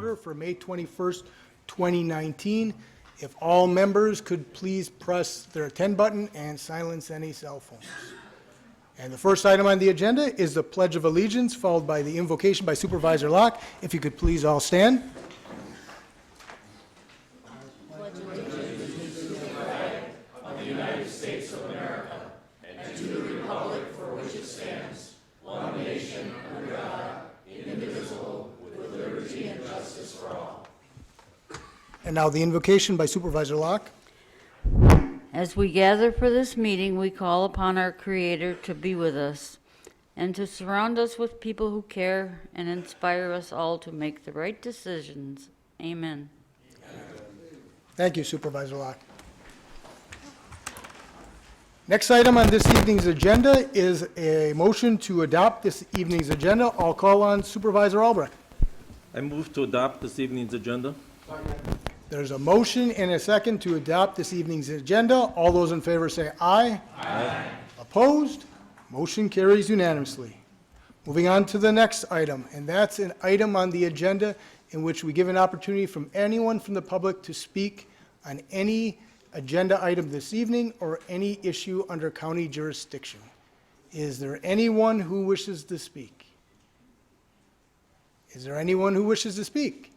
order for May 21st, 2019. If all members could please press their attend button and silence any cell phones. And the first item on the agenda is the Pledge of Allegiance, followed by the invocation by Supervisor Locke. If you could please all stand. And now the invocation by Supervisor Locke. As we gather for this meeting, we call upon our Creator to be with us and to surround us with people who care and inspire us all to make the right decisions. Amen. Thank you, Supervisor Locke. Next item on this evening's agenda is a motion to adopt this evening's agenda. I'll call on Supervisor Albrecht. I move to adopt this evening's agenda. There's a motion and a second to adopt this evening's agenda. All those in favor say aye. Aye. Opposed? Motion carries unanimously. Moving on to the next item, and that's an item on the agenda in which we give an opportunity from anyone from the public to speak on any agenda item this evening or any issue under county jurisdiction. Is there anyone who wishes to speak? Is there anyone who wishes to speak?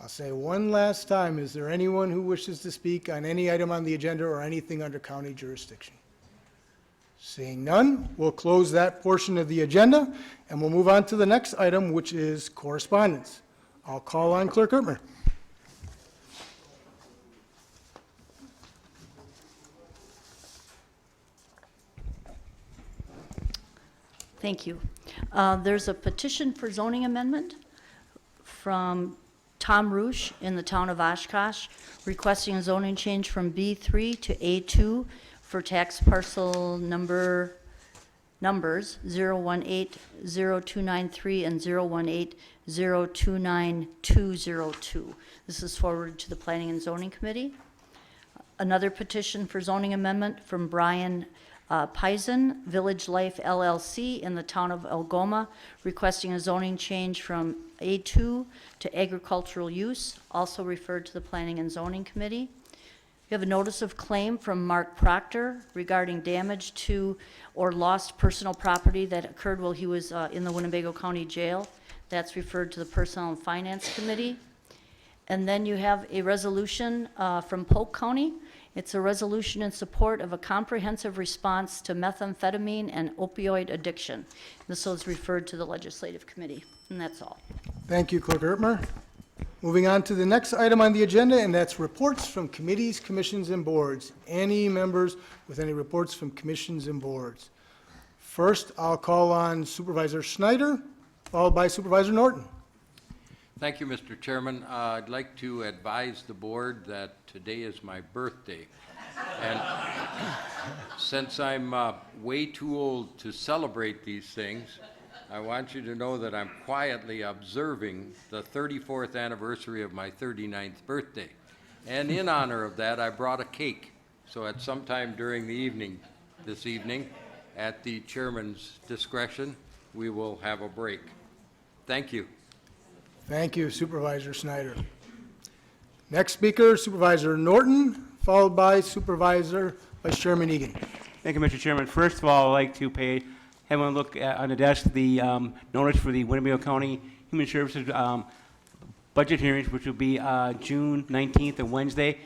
I'll say one last time, is there anyone who wishes to speak on any item on the agenda or anything under county jurisdiction? Seeing none, we'll close that portion of the agenda, and we'll move on to the next item, which is correspondence. I'll call on Clerk Ertmer. Thank you. There's a petition for zoning amendment from Tom Roosh in the town of Oshkosh requesting a zoning change from B3 to A2 for tax parcel numbers 0180293 and 018029202. This is forwarded to the Planning and Zoning Committee. Another petition for zoning amendment from Brian Pisen, Village Life LLC in the town of Algoma, requesting a zoning change from A2 to agricultural use, also referred to the Planning and Zoning Committee. We have a notice of claim from Mark Proctor regarding damage to or lost personal property that occurred while he was in the Winnebago County Jail. That's referred to the Personnel and Finance Committee. And then you have a resolution from Polk County. It's a resolution in support of a comprehensive response to methamphetamine and opioid addiction. This was referred to the Legislative Committee, and that's all. Thank you, Clerk Ertmer. Moving on to the next item on the agenda, and that's reports from committees, commissions, and boards. Any members with any reports from commissions and boards? First, I'll call on Supervisor Schneider, followed by Supervisor Norton. Thank you, Mr. Chairman. I'd like to advise the board that today is my birthday. And since I'm way too old to celebrate these things, I want you to know that I'm quietly observing the 34th anniversary of my 39th birthday. And in honor of that, I brought a cake. So at some time during the evening, this evening, at the chairman's discretion, we will have a break. Thank you. Thank you, Supervisor Schneider. Next speaker, Supervisor Norton, followed by Supervisor Vice Chairman Egan. Thank you, Mr. Chairman. First of all, I'd like to have one look on the desk the notice for the Winnebago County Human Services budget hearings, which will be June 19th, a Wednesday,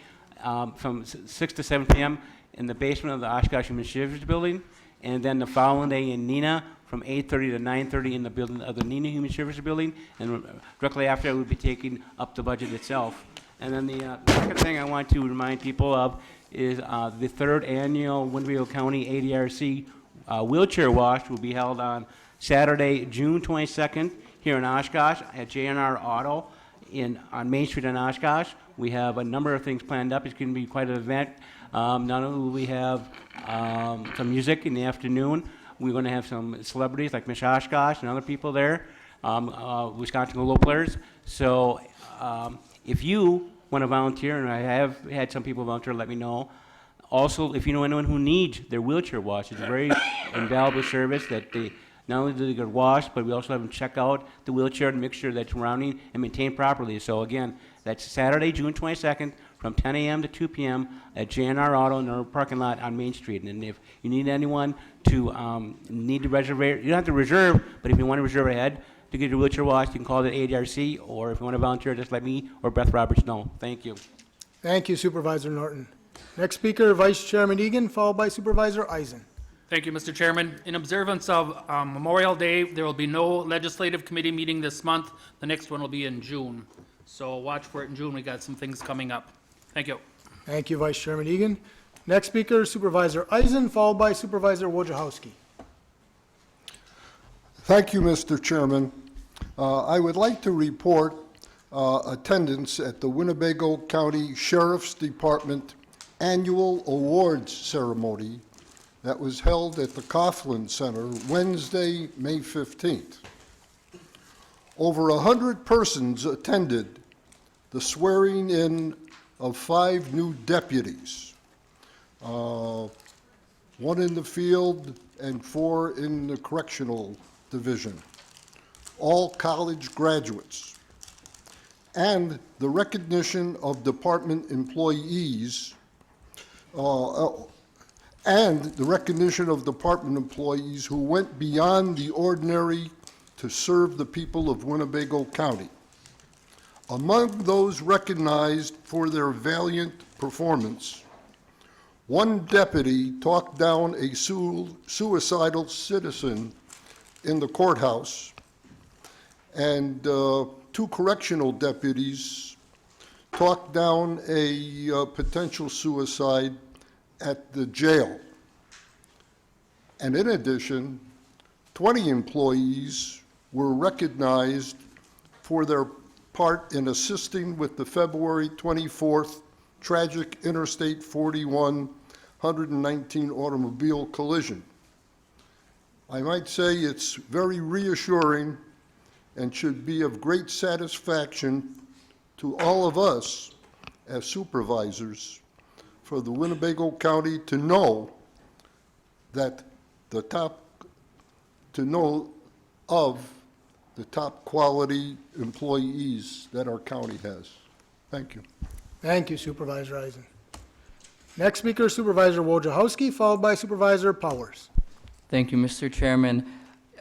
from 6 to 7 p.m. in the basement of the Oshkosh Human Services Building, and then the following day in Neenah from 8:30 to 9:30 in the building of the Neenah Human Services Building, and directly after I will be taking up the budget itself. And then the second thing I want to remind people of is the third annual Winnebago County ADRC wheelchair wash will be held on Saturday, June 22nd here in Oshkosh at J&R Auto on Main Street in Oshkosh. We have a number of things planned up. It's going to be quite an event. Not only will we have some music in the afternoon, we're going to have some celebrities like Miss Oshkosh and other people there, Wisconsin Global players. So if you want to volunteer, and I have had some people volunteer, let me know. Also, if you know anyone who needs their wheelchair wash, it's a very invaluable service that Not only do they get washed, but we also have them check out the wheelchair to make sure that it's running and maintained properly. So again, that's Saturday, June 22nd, from 10 a.m. to 2 p.m. at J&R Auto in our parking lot on Main Street. And if you need anyone to need to reserve, you don't have to reserve, but if you want to reserve ahead to get your wheelchair washed, you can call the ADRC, or if you want to volunteer, just let me or Beth Roberts know. Thank you. Thank you, Supervisor Norton. Next speaker, Vice Chairman Egan, followed by Supervisor Eisen. Thank you, Mr. Chairman. In observance of Memorial Day, there will be no legislative committee meeting this month. The next one will be in June. So watch for it in June. We got some things coming up. Thank you. Thank you, Vice Chairman Egan. Next speaker, Supervisor Eisen, followed by Supervisor Wojciechowski. Thank you, Mr. Chairman. I would like to report attendance at the Winnebago County Sheriff's Department Annual Awards Ceremony that was held at the Coughlin Center Wednesday, May 15th. Over 100 persons attended the swearing-in of 5 new deputies, 1 in the field and 4 in the correctional division, all college graduates, and the recognition of department employees who went beyond the ordinary to serve the people of Winnebago County. Among those recognized for their valiant performance, 1 deputy talked down a suicidal citizen in the courthouse, and 2 correctional deputies talked down a potential suicide at the jail. And in addition, 20 employees were recognized for their part in assisting with the February 24th tragic Interstate 41 119 automobile collision. I might say it's very reassuring and should be of great satisfaction to all of us as supervisors for the Winnebago County to know that of the top quality employees that our county has. Thank you. Thank you, Supervisor Eisen. Next speaker, Supervisor Wojciechowski, followed by Supervisor Powers. Thank you, Mr. Chairman.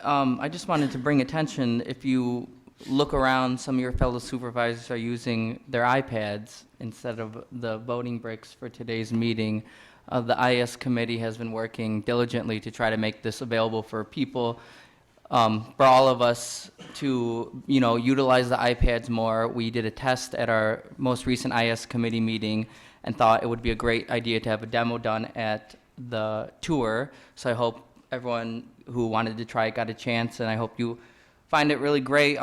I just wanted to bring attention, if you look around, some of your fellow supervisors are using their iPads instead of the voting bricks for today's meeting. The IS committee has been working diligently to try to make this available for people, for all of us to, utilize the iPads more. We did a test at our most recent IS committee meeting and thought it would be a great idea to have a demo done at the tour. So I hope everyone who wanted to try it got a chance, and I hope you find it really great.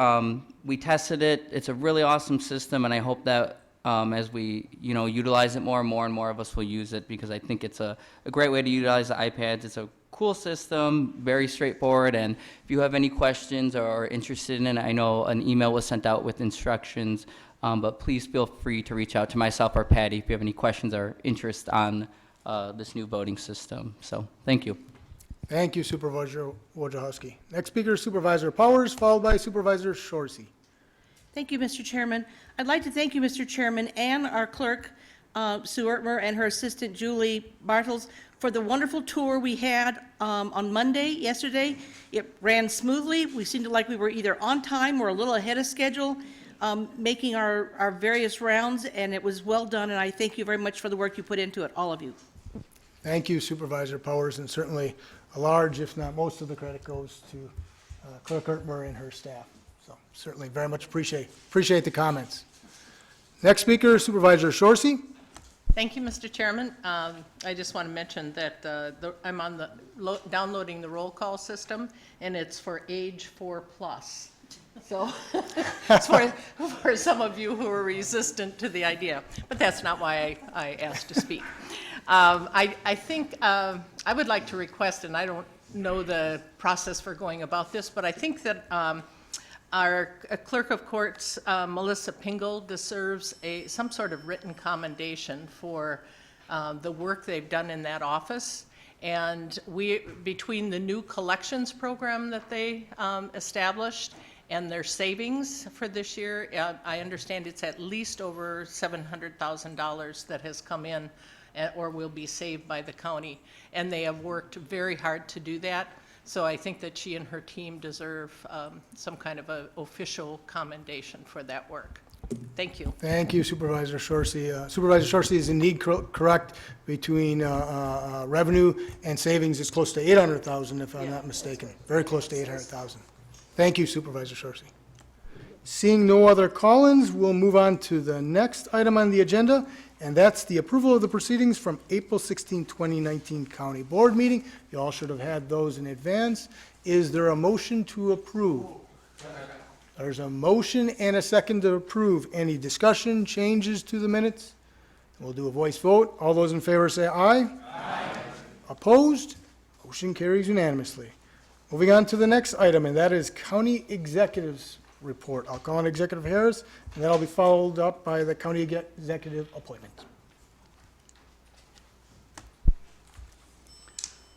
We tested it. It's a really awesome system, and I hope that as we, utilize it more and more of us will use it, because I think it's a great way to utilize the iPads. It's a cool system, very straightforward, and if you have any questions or are interested in it, I know an email was sent out with instructions, but please feel free to reach out to myself or Patty if you have any questions or interest on this new voting system. So, thank you. Thank you, Supervisor Wojciechowski. Next speaker, Supervisor Powers, followed by Supervisor Shorsey. Thank you, Mr. Chairman. I'd like to thank you, Mr. Chairman, and our clerk, Sue Ertmer, and her assistant, Julie Bartels, for the wonderful tour we had on Monday, yesterday. It ran smoothly. We seemed like we were either on time or a little ahead of schedule, making our various rounds, and it was well done, and I thank you very much for the work you put into it, all of you. Thank you, Supervisor Powers, and certainly a large, if not most of the credit goes to Clerk Ertmer and her staff. So certainly very much appreciate the comments. Next speaker, Supervisor Shorsey. Thank you, Mr. Chairman. I just want to mention that I'm on the downloading the roll call system, and it's for age 4+. So it's for some of you who are resistant to the idea, but that's not why I asked to speak. I think I would like to request, and I don't know the process for going about this, but I think that our Clerk of Courts, Melissa Pingle, deserves some sort of written commendation for the work they've done in that office. And between the new collections program that they established and their savings for this year, I understand it's at least over $700,000 that has come in or will be saved by the county. And they have worked very hard to do that. So I think that she and her team deserve some kind of an official commendation for that work. Thank you. Thank you, Supervisor Shorsey. Supervisor Shorsey is indeed correct. Between revenue and savings, it's close to 800,000, if I'm not mistaken. Very close to 800,000. Thank you, Supervisor Shorsey. Seeing no other call-ins, we'll move on to the next item on the agenda, and that's the approval of the proceedings from April 16, 2019 County Board meeting. You all should have had those in advance. Is there a motion to approve? There's a motion and a second to approve. Any discussion, changes to the minutes? We'll do a voice vote. All those in favor say aye. Aye. Opposed? Motion carries unanimously. Moving on to the next item, and that is County Executive's report. I'll call on Executive Harris, and that'll be followed up by the County Executive appointment.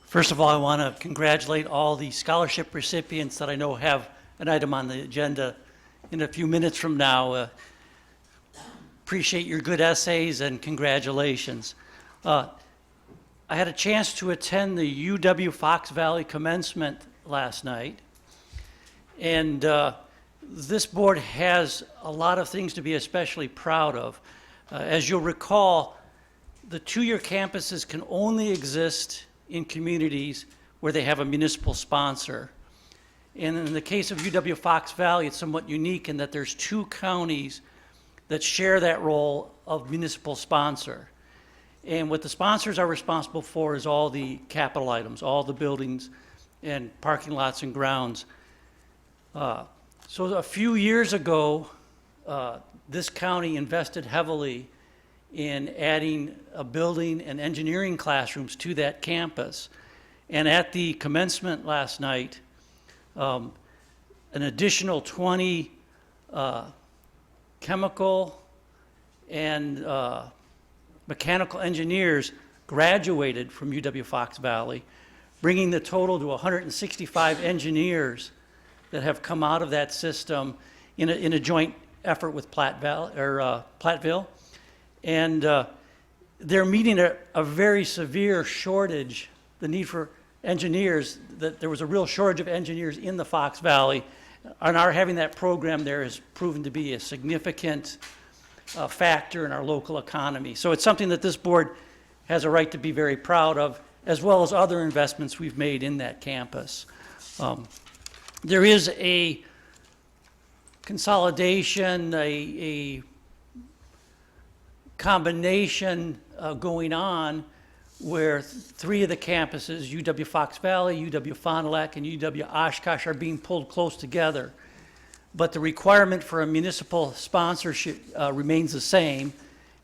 First of all, I want to congratulate all the scholarship recipients that I know have an item on the agenda in a few minutes from now. Appreciate your good essays and congratulations. I had a chance to attend the UW Fox Valley commencement last night, and this board has a lot of things to be especially proud of. As you'll recall, the two-year campuses can only exist in communities where they have a municipal sponsor. And in the case of UW Fox Valley, it's somewhat unique in that there's two counties that share that role of municipal sponsor. And what the sponsors are responsible for is all the capital items, all the buildings and parking lots and grounds. So a few years ago, this county invested heavily in adding a building and engineering classrooms to that campus. And at the commencement last night, an additional 20 chemical and mechanical engineers graduated from UW Fox Valley, bringing the total to 165 engineers that have come out of that system in a joint effort with Platteville. And they're meeting a very severe shortage, the need for engineers, that there was a real shortage of engineers in the Fox Valley, and our having that program there has proven to be a significant factor in our local economy. So it's something that this board has a right to be very proud of, as well as other investments we've made in that campus. There is a consolidation, a combination going on where three of the campuses, UW Fox Valley, UW Fond du Lac, and UW Oshkosh, are being pulled close together. But the requirement for a municipal sponsorship remains the same,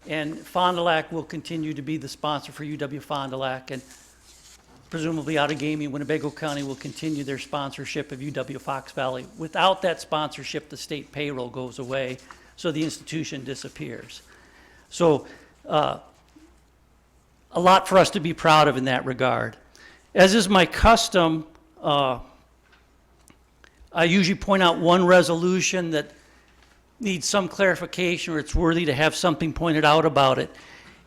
and Fond du Lac will continue to be the sponsor for UW Fond du Lac, and presumably Outagamie, Winnebago County will continue their sponsorship of UW Fox Valley. Without that sponsorship, the state payroll goes away, so the institution disappears. So a lot for us to be proud of in that regard. As is my custom, I usually point out one resolution that needs some clarification or it's worthy to have something pointed out about it.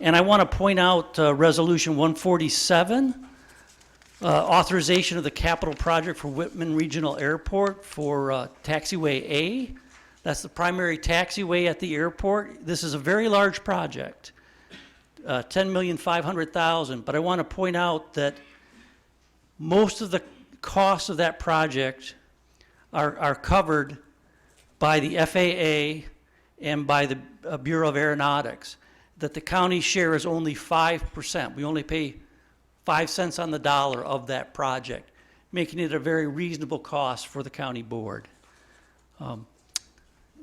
And I want to point out Resolution 147, authorization of the capital project for Whitman Regional Airport for Taxiway A. That's the primary taxiway at the airport. This is a very large project, $10,500,000. But I want to point out that most of the costs of that project are covered by the FAA and by the Bureau of Aeronautics. That the county share is only 5%. We only pay 5 cents on the dollar of that project, making it a very reasonable cost for the county board.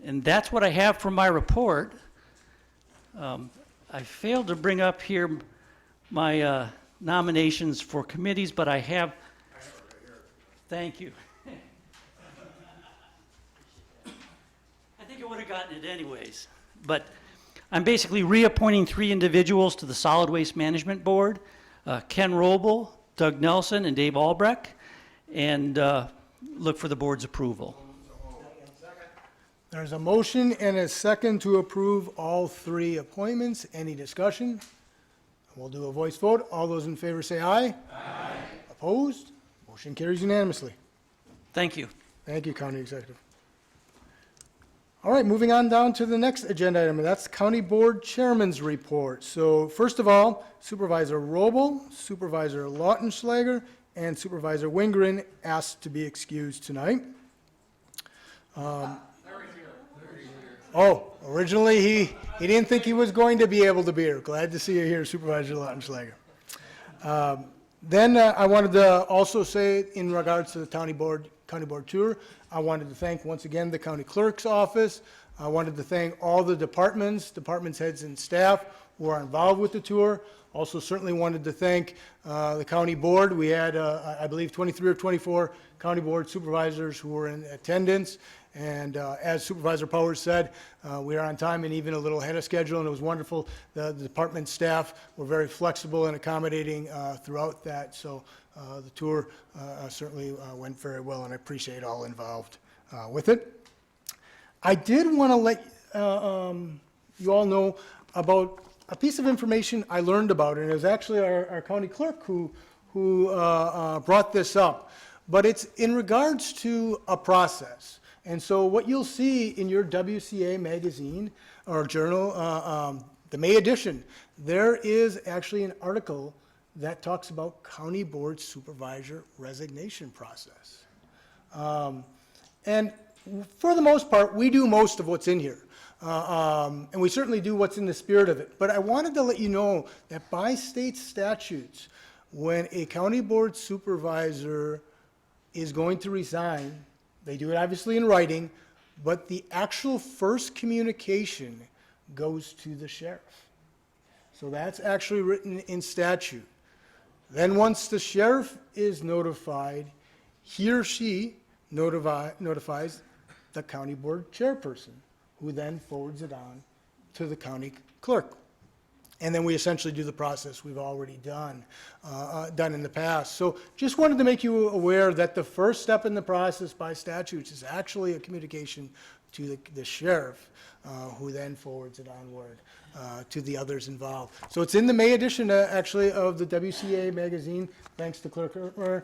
And that's what I have from my report. I failed to bring up here my nominations for committees, but I have. Thank you. I think I would have gotten it anyways, but I'm basically reappointing 3 individuals to the Solid Waste Management Board. Ken Roble, Doug Nelson and Dave Albrecht, and look for the board's approval. There's a motion and a second to approve all three appointments. Any discussion? We'll do a voice vote. All those in favor say aye. Aye. Opposed? Motion carries unanimously. Thank you. Thank you, County Executive. All right, moving on down to the next agenda item, and that's County Board Chairman's Report. So first of all, Supervisor Robel, Supervisor Lautenschlager, and Supervisor Wingren asked to be excused tonight. Originally he didn't think he was going to be able to be here. Glad to see you here, Supervisor Lautenschlager. Then I wanted to also say, in regards to the county board tour, I wanted to thank once again the county clerk's office. I wanted to thank all the departments heads and staff who are involved with the tour. Also certainly wanted to thank the county board. We had, I believe, 23 or 24 county board supervisors who were in attendance. And as Supervisor Powers said, we are on time and even a little ahead of schedule, and it was wonderful. The department staff were very flexible and accommodating throughout that. So the tour certainly went very well, and I appreciate all involved with it. I did want to let you all know about a piece of information I learned about, and it was actually our county clerk who brought this up. But it's in regards to a process. And so what you'll see in your WCA magazine or journal, the May edition, there is actually an article that talks about county board supervisor resignation process. And for the most part, we do most of what's in here. And we certainly do what's in the spirit of it. But I wanted to let you know that by state statutes, when a county board supervisor is going to resign, they do it obviously in writing, but the actual first communication goes to the sheriff. So that's actually written in statute. Then once the sheriff is notified, he or she notifies the county board chairperson, who then forwards it on to the county clerk. And then we essentially do the process we've already done in the past. So just wanted to make you aware that the first step in the process by statutes is actually a communication to the sheriff, who then forwards it onward to the others involved. So it's in the May edition, actually, of the WCA magazine. Thanks to Clerk Ertmer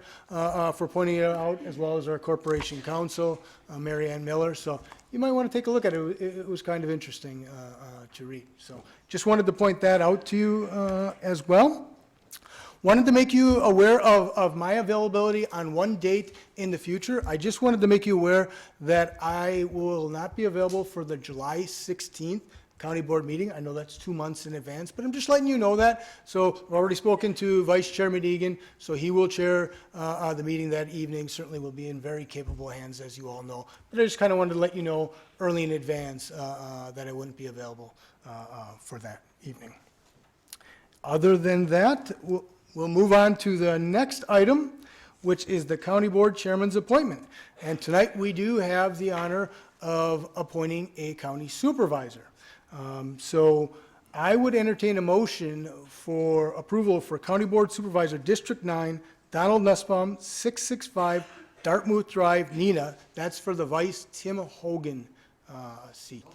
for pointing it out, as well as our corporation counsel, Mary Ann Miller. So you might want to take a look at it. It was kind of interesting to read. So just wanted to point that out to you as well. Wanted to make you aware of my availability on one date in the future. I just wanted to make you aware that I will not be available for the July 16th county board meeting. I know that's 2 months in advance, but I'm just letting you know that. So I've already spoken to Vice Chairman Egan, so he will chair the meeting that evening. Certainly will be in very capable hands, as you all know. But I just kind of wanted to let you know early in advance that I wouldn't be available for that evening. Other than that, we'll move on to the next item, which is the county board chairman's appointment. And tonight we do have the honor of appointing a county supervisor. So I would entertain a motion for approval for County Board Supervisor District 9, Donald Nussbaum, 665 Dartmouth Drive, Neenah. That's for the Vice Tim Hogan seat.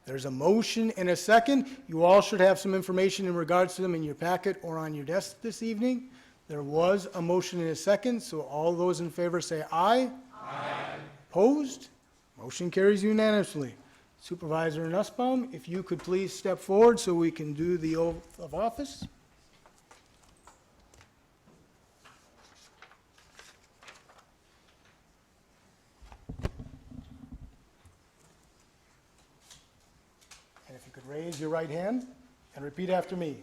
There's a motion and a second. You all should have some information in regards to them in your packet or on your desk this evening. There was a motion and a second, so all those in favor say aye. Aye. Opposed? Motion carries unanimously. Supervisor Nussbaum, if you could please step forward so we can do the oath of office. And if you could raise your right hand and repeat after me.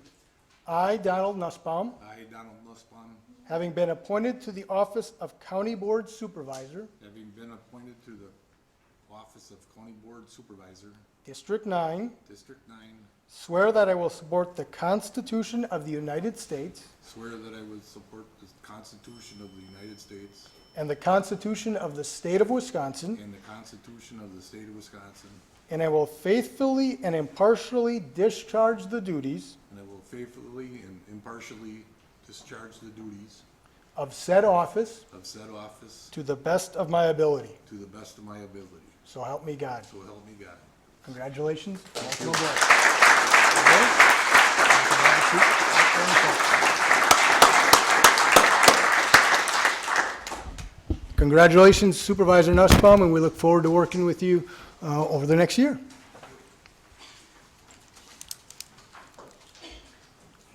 I, Donald Nussbaum, I, Donald Nussbaum, having been appointed to the office of County Board Supervisor, having been appointed to the office of County Board Supervisor, District 9, District 9, swear that I will support the Constitution of the United States swear that I will support the Constitution of the United States and the Constitution of the State of Wisconsin, and the Constitution of the State of Wisconsin, and I will faithfully and impartially discharge the duties and I will faithfully and impartially discharge the duties of said office of said office to the best of my ability. to the best of my ability. So help me God. So help me God. Congratulations. Welcome aboard. Congratulations, Supervisor Nussbaum, and we look forward to working with you over the next year.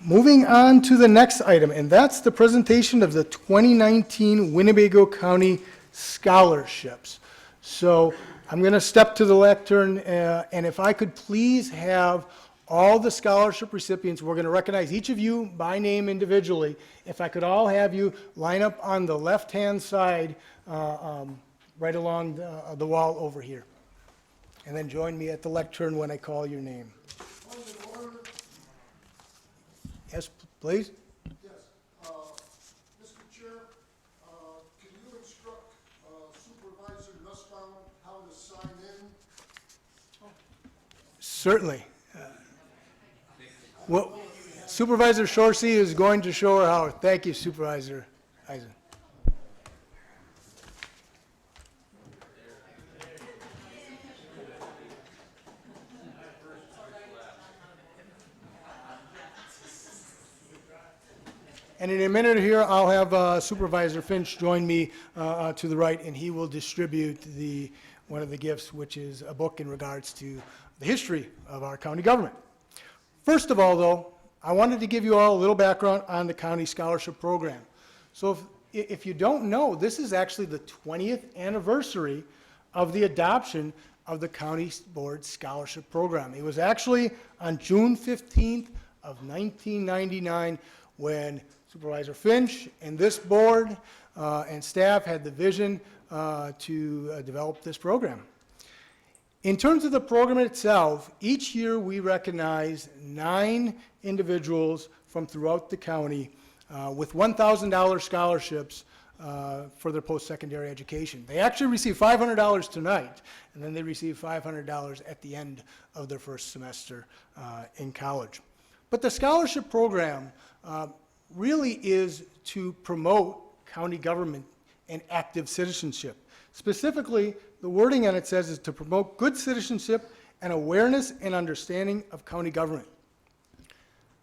Moving on to the next item, and that's the presentation of the 2019 Winnebago County Scholarships. So I'm going to step to the lectern, and if I could please have all the scholarship recipients, we're going to recognize each of you by name individually. If I could all have you line up on the left-hand side, right along the wall over here. And then join me at the lectern when I call your name. Yes, please. Yes, Mr. Chair, can you instruct Supervisor Nussbaum how to sign in? Certainly. Well, Supervisor Shorsey is going to show her how. Thank you, Supervisor Eisen. And in a minute here, I'll have Supervisor Finch join me to the right, and he will distribute one of the gifts, which is a book in regards to the history of our county government. First of all, though, I wanted to give you all a little background on the county scholarship program. So if you don't know, this is actually the 20th anniversary of the adoption of the County Board Scholarship Program. It was actually on June 15th of 1999 when Supervisor Finch and this board and staff had the vision to develop this program. In terms of the program itself, each year we recognize 9 individuals from throughout the county with $1,000 scholarships for their post-secondary education. They actually receive $500 tonight, and then they receive $500 at the end of their first semester in college. But the scholarship program really is to promote county government and active citizenship. Specifically, the wording on it says is to promote good citizenship and awareness and understanding of county government.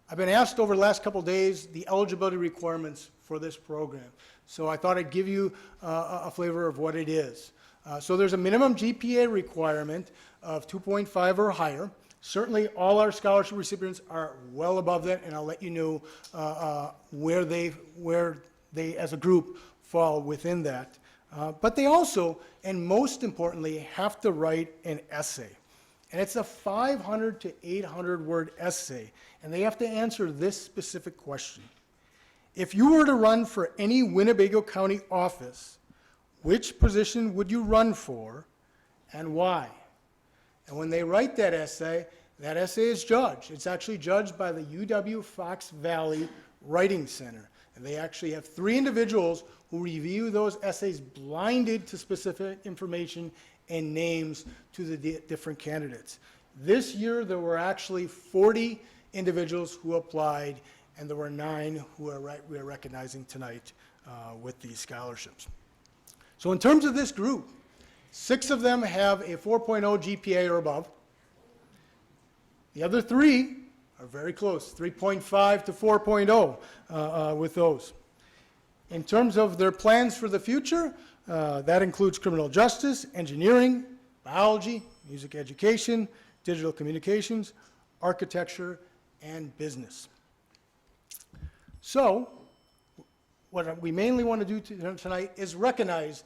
I've been asked over the last couple of days the eligibility requirements for this program. So I thought I'd give you a flavor of what it is. So there's a minimum GPA requirement of 2.5 or higher. Certainly, all our scholarship recipients are well above that, and I'll let you know where they, as a group, fall within that. But they also, and most importantly, have to write an essay. And it's a 500 to 800 word essay, and they have to answer this specific question. If you were to run for any Winnebago County office, which position would you run for and why? And when they write that essay is judged. It's actually judged by the UW Fox Valley Writing Center. And they actually have 3 individuals who review those essays blinded to specific information and names to the different candidates. This year, there were actually 40 individuals who applied, and there were 9 who we are recognizing tonight with these scholarships. So in terms of this group, 6 of them have a 4.0 GPA or above. The other 3 are very close, 3.5 to 4.0 with those. In terms of their plans for the future, that includes criminal justice, engineering, biology, music education, digital communications, architecture, and business. So, what we mainly want to do tonight is recognize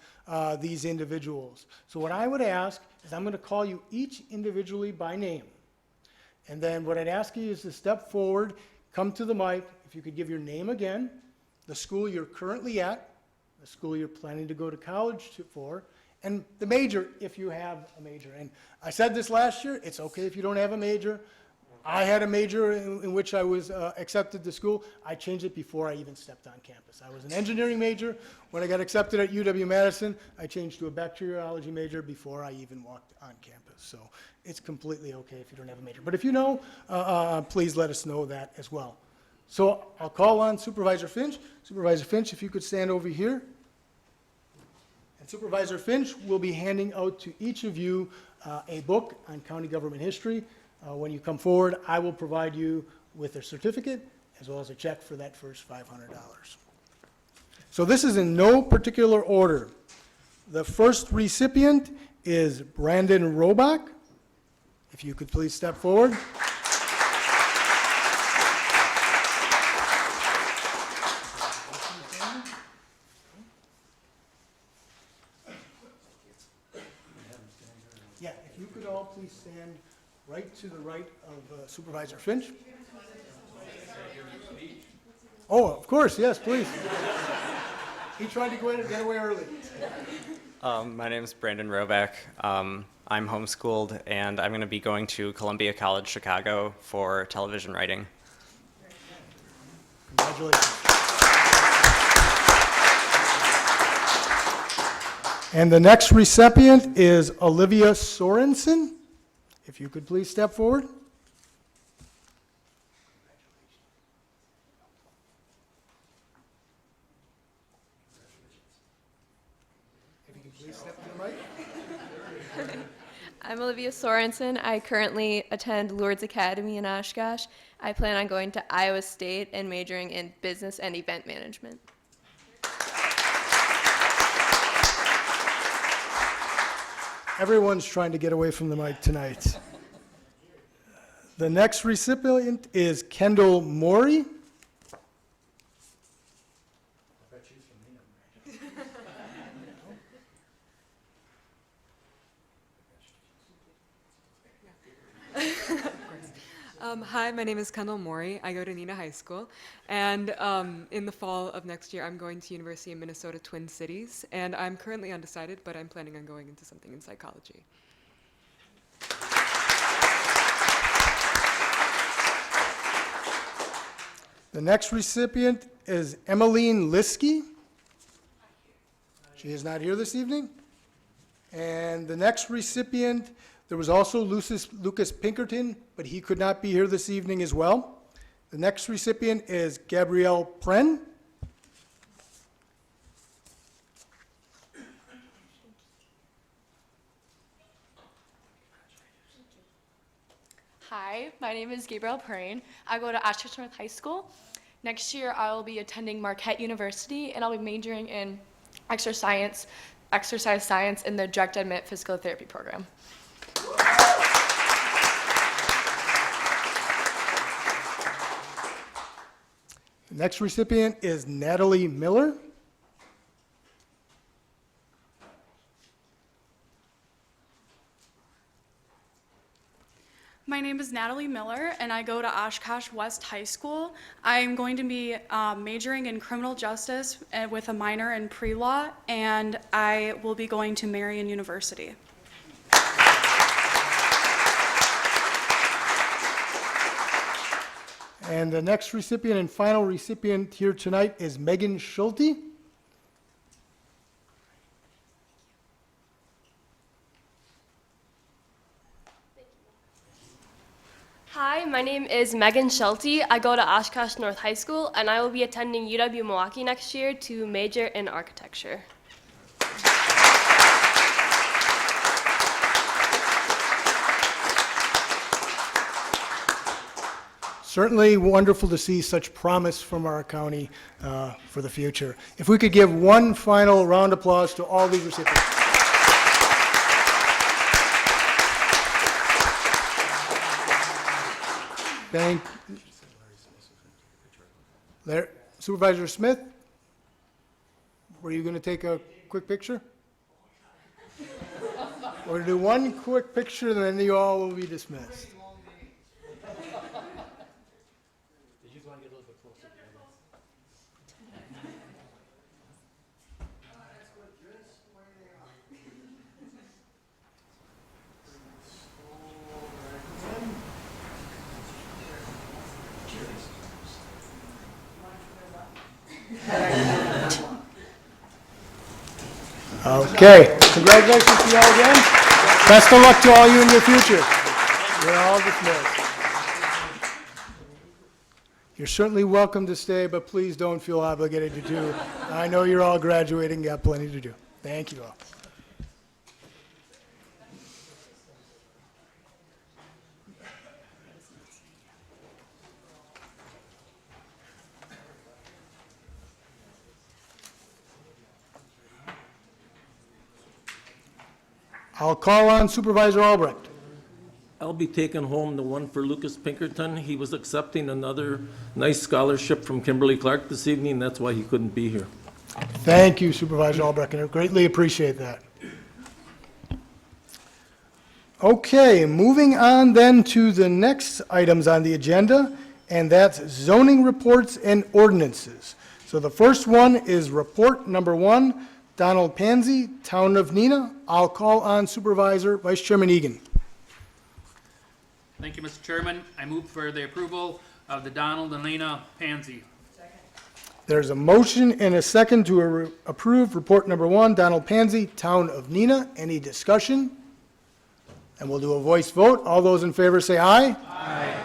these individuals. So what I would ask is I'm going to call you each individually by name. And then what I'd ask you is to step forward, come to the mic, if you could give your name again, the school you're currently at, the school you're planning to go to college for, and the major if you have a major. And I said this last year, it's okay if you don't have a major. I had a major in which I was accepted to school. I changed it before I even stepped on campus. I was an engineering major. When I got accepted at UW-Madison, I changed to a bacteriology major before I even walked on campus. So it's completely okay if you don't have a major. But if you know, please let us know that as well. So I'll call on Supervisor Finch. Supervisor Finch, if you could stand over here. And Supervisor Finch will be handing out to each of you a book on county government history. When you come forward, I will provide you with a certificate as well as a check for that first $500. So this is in no particular order. The first recipient is Brandon Robach. If you could please step forward. Yeah, if you could all please stand right to the right of Supervisor Finch. Oh, of course, yes, please. He tried to get away early. My name is Brandon Roback. I'm homeschooled, and I'm going to be going to Columbia College Chicago for television writing. Congratulations. And the next recipient is Olivia Sorensen. If you could please step forward. If you could please step to the mic. I'm Olivia Sorensen. I currently attend Lourdes Academy in Oshkosh. I plan on going to Iowa State and majoring in business and event management. Everyone's trying to get away from the mic tonight. The next recipient is Kendall Morey. Hi, my name is Kendall Morey. I go to Neenah High School, and in the fall of next year, I'm going to University of Minnesota Twin Cities, and I'm currently undecided, but I'm planning on going into something in psychology. The next recipient is Emmeline Liskey. She is not here this evening. And the next recipient, there was also Lucas Pinkerton, but he could not be here this evening as well. The next recipient is Gabrielle Pren. Hi, my name is Gabrielle Prane. I go to Oshkosh North High School. Next year, I will be attending Marquette University, and I'll be majoring in exercise science in the direct admit physical therapy program. The next recipient is Natalie Miller. My name is Natalie Miller, and I go to Oshkosh West High School. I am going to be majoring in criminal justice with a minor in pre-law, and I will be going to Marian University. And the next recipient and final recipient here tonight is Megan Schulte. Hi, my name is Megan Schulte. I go to Oshkosh North High School, and I will be attending UW-Milwaukee next year to major in architecture. Certainly wonderful to see such promise from our county for the future. If we could give one final round of applause to all these recipients. Thank Supervisor Smith, were you going to take a quick picture? We're going to do one quick picture, and then you all will be dismissed. Okay, congratulations to you all again. Best of luck to all you in your future. You're all dismissed. You're certainly welcome to stay, but please don't feel obligated to do. I know you're all graduating, got plenty to do. Thank you all. I'll call on Supervisor Albrecht. I'll be taking home the one for Lucas Pinkerton. He was accepting another nice scholarship from Kimberly Clark this evening. That's why he couldn't be here. Thank you, Supervisor Albrecht, and I greatly appreciate that. Okay, moving on then to the next items on the agenda, and that's zoning reports and ordinances. So the first one is report number 1, Donald Pansy, Town of Neenah. I'll call on Supervisor Vice Chairman Egan. Thank you, Mr. Chairman. I move for the approval of the Donald and Lena Pansy. There's a motion and a second to approve report number 1, Donald Pansy, Town of Neenah. Any discussion? And we'll do a voice vote. All those in favor say aye. Aye.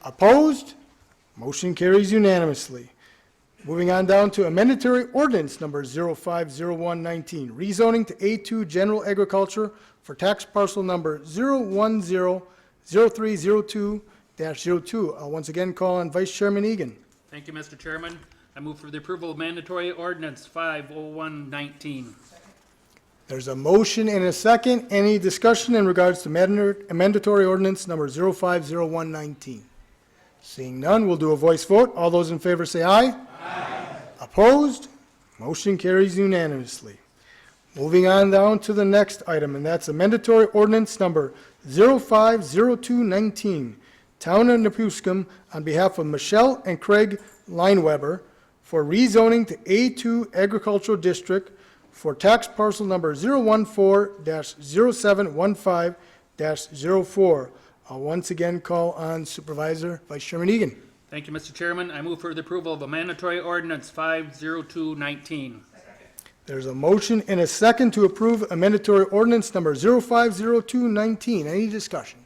Opposed? Motion carries unanimously. Moving on down to amendatory ordinance number 050119, rezoning to A2 General Agriculture for tax parcel number 0100302-02. I'll once again call on Vice Chairman Egan. Thank you, Mr. Chairman. I move for the approval of mandatory ordinance 50119. There's a motion and a second. Any discussion in regards to mandatory ordinance number 050119? Seeing none, we'll do a voice vote. All those in favor say aye. Aye. Opposed? Motion carries unanimously. Moving on down to the next item, and that's a mandatory ordinance number 050219, Town of Nepeuskum, on behalf of Michelle and Craig Lineweber for rezoning to A2 Agricultural District for tax parcel number 014-0715-04. I'll once again call on Supervisor Vice Chairman Egan. Thank you, Mr. Chairman. I move for the approval of a mandatory ordinance 50219. There's a motion and a second to approve a mandatory ordinance number 050219. Any discussion?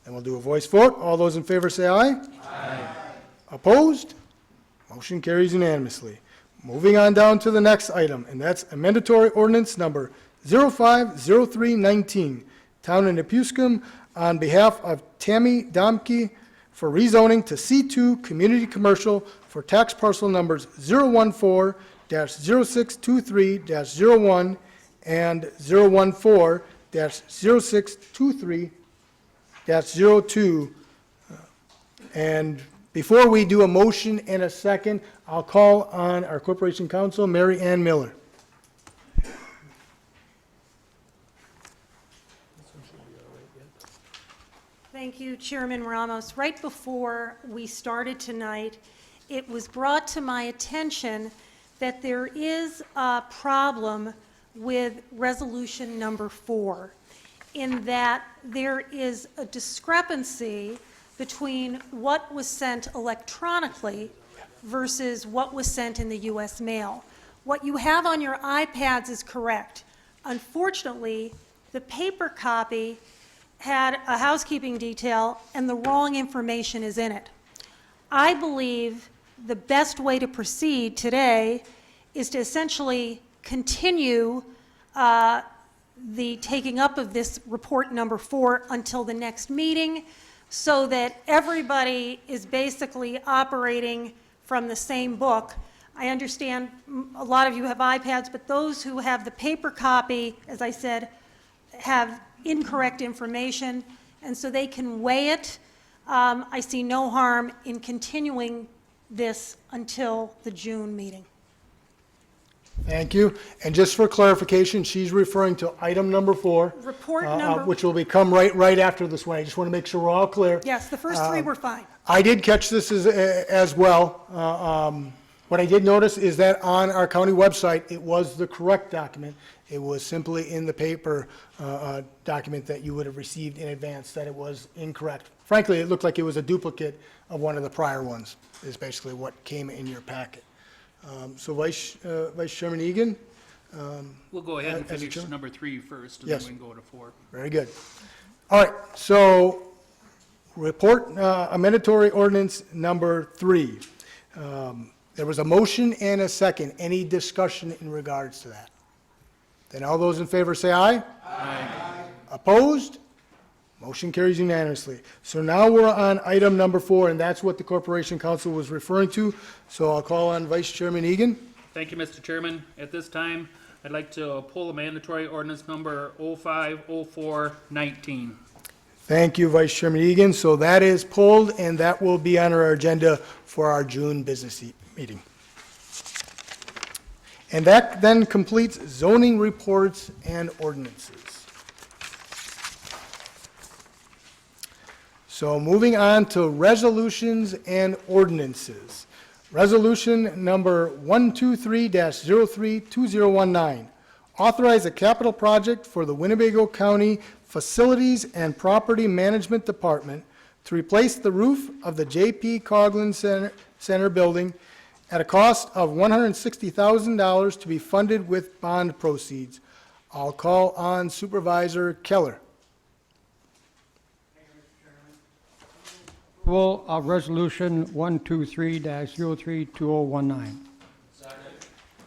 And we'll do a voice vote. All those in favor say aye. Aye. Opposed? Motion carries unanimously. Moving on down to the next item, and that's a mandatory ordinance number 050319, Town of Nepeuskum, on behalf of Tammy Domke for rezoning to C2 Community Commercial for tax parcel numbers 014-0623-01 and 014-0623-02. And before we do a motion and a second, I'll call on our Corporation Counsel, Mary Ann Miller. Thank you, Chairman Ramos. Right before we started tonight, it was brought to my attention that there is a problem with resolution number 4, in that there is a discrepancy between what was sent electronically versus what was sent in the U.S. mail. What you have on your iPads is correct. Unfortunately, the paper copy had a housekeeping detail and the wrong information is in it. I believe the best way to proceed today is to essentially continue the taking up of this report number 4 until the next meeting, so that everybody is basically operating from the same book. I understand a lot of you have iPads, but those who have the paper copy, as I said, have incorrect information, and so they can weigh it. I see no harm in continuing this until the June meeting. Thank you. And just for clarification, she's referring to item number 4. Report number... which will become right after this one. I just want to make sure we're all clear. Yes, the first 3 were fine. I did catch this as well. What I did notice is that on our county website, it was the correct document. It was simply in the paper document that you would have received in advance that it was incorrect. Frankly, it looked like it was a duplicate of one of the prior ones, is basically what came in your packet. So Vice Chairman Egan? We'll go ahead and as finish Chairman? number 3 first, and Yes. then we can go to 4. Very good. All right, so report amendatory ordinance number 3. There was a motion and a second. Any discussion in regards to that? Then all those in favor say aye. Aye. Opposed? Motion carries unanimously. So now we're on item number 4, and that's what the Corporation Council was referring to. So I'll call on Vice Chairman Egan. Thank you, Mr. Chairman. At this time, I'd like to pull a mandatory ordinance number 050419. Thank you, Vice Chairman Egan. So that is pulled, and that will be on our agenda for our June business meeting. And that then completes zoning reports and ordinances. So moving on to resolutions and ordinances. Resolution number 123-032019. Authorize a capital project for the Winnebago County Facilities and Property Management Department to replace the roof of the J.P. Coughlin Center building at a cost of $160,000 to be funded with bond proceeds. I'll call on Supervisor Keller. Approval of Resolution 123-032019.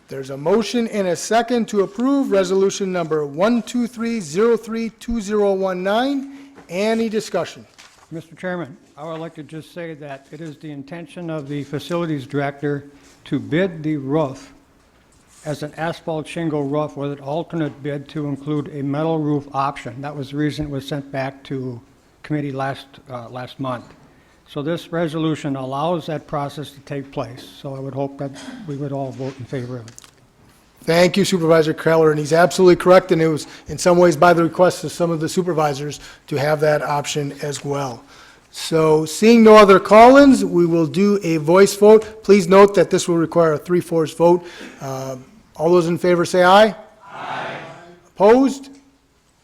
There's a motion and a second to approve resolution number 123-032019. Any discussion? Mr. Chairman, I would like to just say that it is the intention of the facilities director to bid the roof as an asphalt shingle roof with an alternate bid to include a metal roof option. That was the reason it was sent back to committee last month. So this resolution allows that process to take place. So I would hope that we would all vote in favor of it. Thank you, Supervisor Keller, and he's absolutely correct, and it was in some ways by the request of some of the supervisors to have that option as well. So seeing no other call-ins, we will do a voice vote. Please note that this will require a 3/4 vote. All those in favor say aye. Aye. Opposed?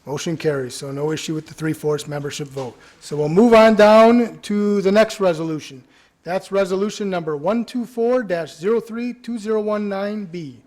Motion carries, so no issue with the 3/4 membership vote. So we'll move on down to the next resolution. That's resolution number 124-032019B.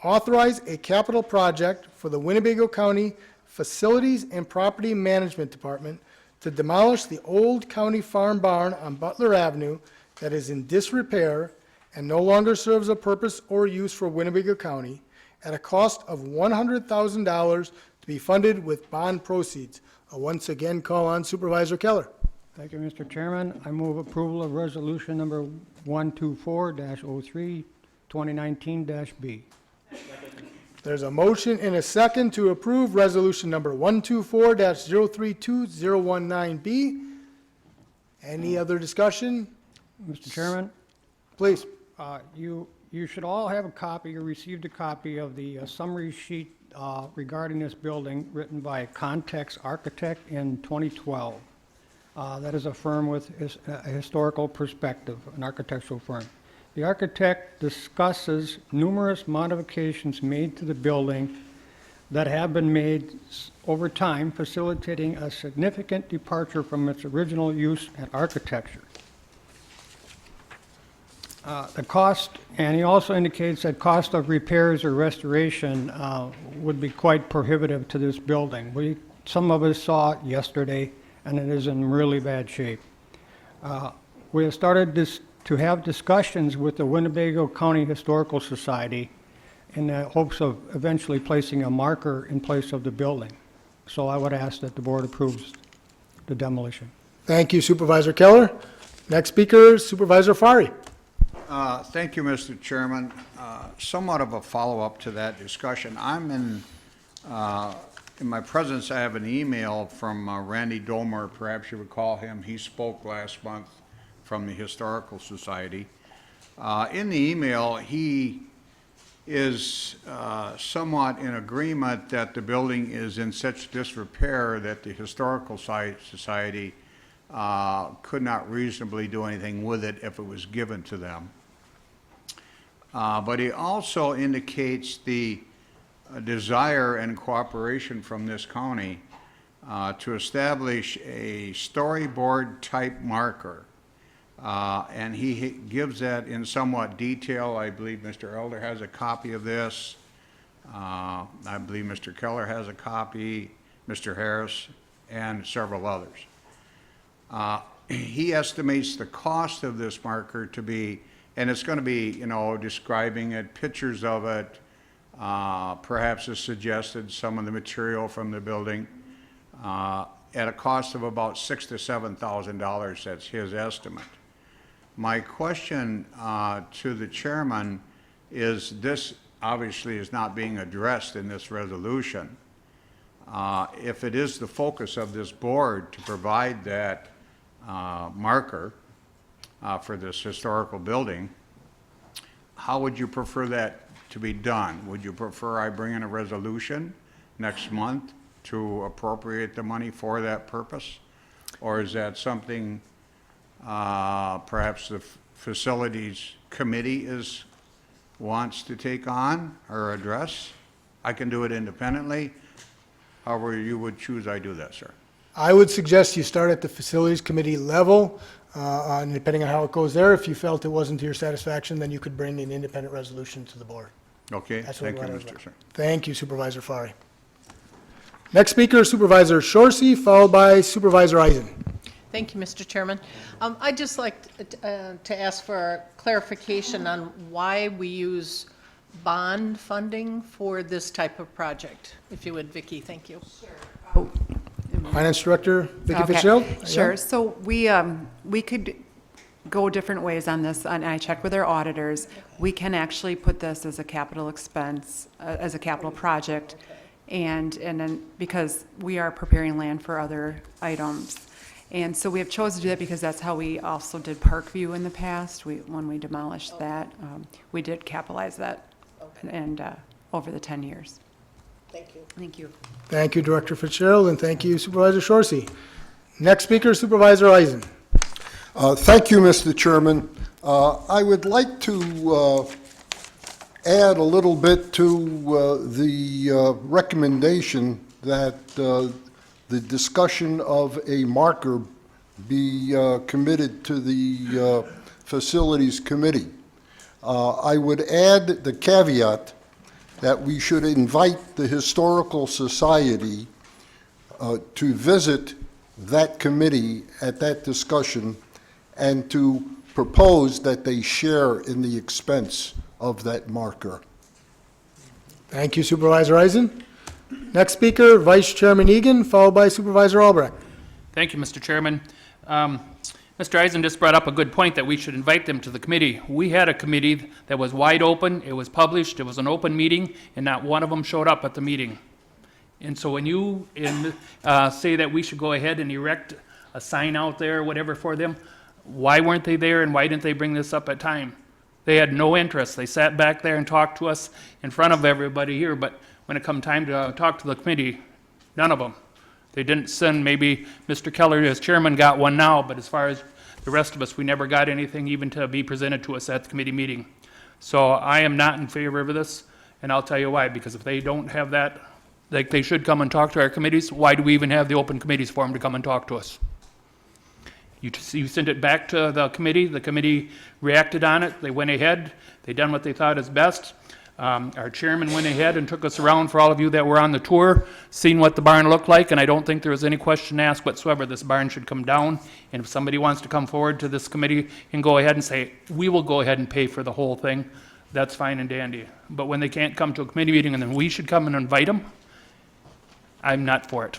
Authorize a capital project for the Winnebago County Facilities and Property Management Department to demolish the old county farm barn on Butler Avenue that is in disrepair and no longer serves a purpose or use for Winnebago County at a cost of $100,000 to be funded with bond proceeds. I'll once again call on Supervisor Keller. Thank you, Mr. Chairman. I move approval of resolution number 124-03-2019-B. There's a motion and a second to approve resolution number 124-032019B. Any other discussion? Mr. Chairman? Please. You should all have a copy, you received a copy of the summary sheet regarding this building written by Context Architect in 2012. That is a firm with a historical perspective, an architectural firm. The architect discusses numerous modifications made to the building that have been made over time, facilitating a significant departure from its original use and architecture. The cost, and he also indicates that cost of repairs or restoration would be quite prohibitive to this building. Some of us saw it yesterday, and it is in really bad shape. We have started to have discussions with the Winnebago County Historical Society in the hopes of eventually placing a marker in place of the building. So I would ask that the board approves the demolition. Thank you, Supervisor Keller. Next speaker, Supervisor Fari. Thank you, Mr. Chairman. Somewhat of a follow-up to that discussion. I'm in my presence, I have an email from Randy Domer. Perhaps you recall him. He spoke last month from the Historical Society. In the email, he is somewhat in agreement that the building is in such disrepair that the Historical Society could not reasonably do anything with it if it was given to them. But he also indicates the desire and cooperation from this county to establish a storyboard type marker. And he gives that in somewhat detail. I believe Mr. Elder has a copy of this. I believe Mr. Keller has a copy, Mr. Harris, and several others. He estimates the cost of this marker to be, and it's going to be, you know, describing it, pictures of it, perhaps has suggested some of the material from the building, at a cost of about $6,000 to $7,000. That's his estimate. My question to the chairman is, this obviously is not being addressed in this resolution. If it is the focus of this board to provide that marker for this historical building, how would you prefer that to be done? Would you prefer I bring in a resolution next month to appropriate the money for that purpose? Or is that something perhaps the facilities committee wants to take on or address? I can do it independently. However you would choose, I do that, sir. I would suggest you start at the facilities committee level, and depending on how it goes there, if you felt it wasn't to your satisfaction, then you could bring an independent resolution to the board. Okay, That's what thank you, we want to Mr. do. Sir. Thank you, Supervisor Fari. Next speaker, Supervisor Shorsey, followed by Supervisor Eisen. Thank you, Mr. Chairman. I'd just like to ask for clarification on why we use bond funding for this type of project. If you would, Vicki, thank you. Finance Director Vicki Okay, Fitzgerald? Sure. Yeah. So we could go different ways on this, and I checked with our auditors. We can actually put this as a capital expense, as a capital project, and then, because we are preparing land for other items. And so we have chosen to do that because that's how we also did Parkview in the past. When we demolished that, we did capitalize that, and over the 10 years. Thank you. Thank you. Thank you, Director Fitzgerald, and thank you, Supervisor Shorsey. Next speaker, Supervisor Eisen. Thank you, Mr. Chairman. I would like to add a little bit to the recommendation that the discussion of a marker be committed to the Facilities Committee. I would add the caveat that we should invite the Historical Society to visit that committee at that discussion and to propose that they share in the expense of that marker. Thank you, Supervisor Eisen. Next speaker, Vice Chairman Egan, followed by Supervisor Albrecht. Thank you, Mr. Chairman. Mr. Eisen just brought up a good point that we should invite them to the committee. We had a committee that was wide open, it was published, it was an open meeting, and not one of them showed up at the meeting. And so when you say that we should go ahead and erect a sign out there or whatever for them, why weren't they there and why didn't they bring this up at time? They had no interest. They sat back there and talked to us in front of everybody here, but when it come time to talk to the committee, none of them. They didn't send, maybe Mr. Keller as chairman got one now, but as far as the rest of us, we never got anything even to be presented to us at the committee meeting. So I am not in favor of this, and I'll tell you why, because if they don't have that, like they should come and talk to our committees, why do we even have the open committees for them to come and talk to us? You sent it back to the committee reacted on it, they went ahead, they done what they thought is best. Our chairman went ahead and took us around, for all of you that were on the tour, seen what the barn looked like, and I don't think there was any question asked whatsoever. This barn should come down, and if somebody wants to come forward to this committee and go ahead and say, we will go ahead and pay for the whole thing, that's fine and dandy. But when they can't come to a committee meeting and then we should come and invite them, I'm not for it.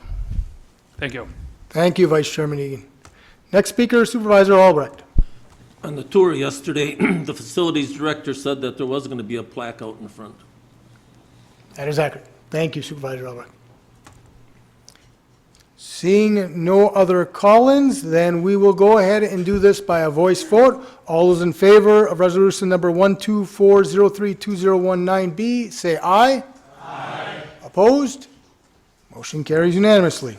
Thank you. Thank you, Vice Chairman Egan. Next speaker, Supervisor Albrecht. On the tour yesterday, the facilities director said that there was going to be a plaque out in front. That is accurate. Thank you, Supervisor Albrecht. Seeing no other call-ins, then we will go ahead and do this by a voice vote. All those in favor of resolution number 124032019B, say aye. Aye. Opposed? Motion carries unanimously.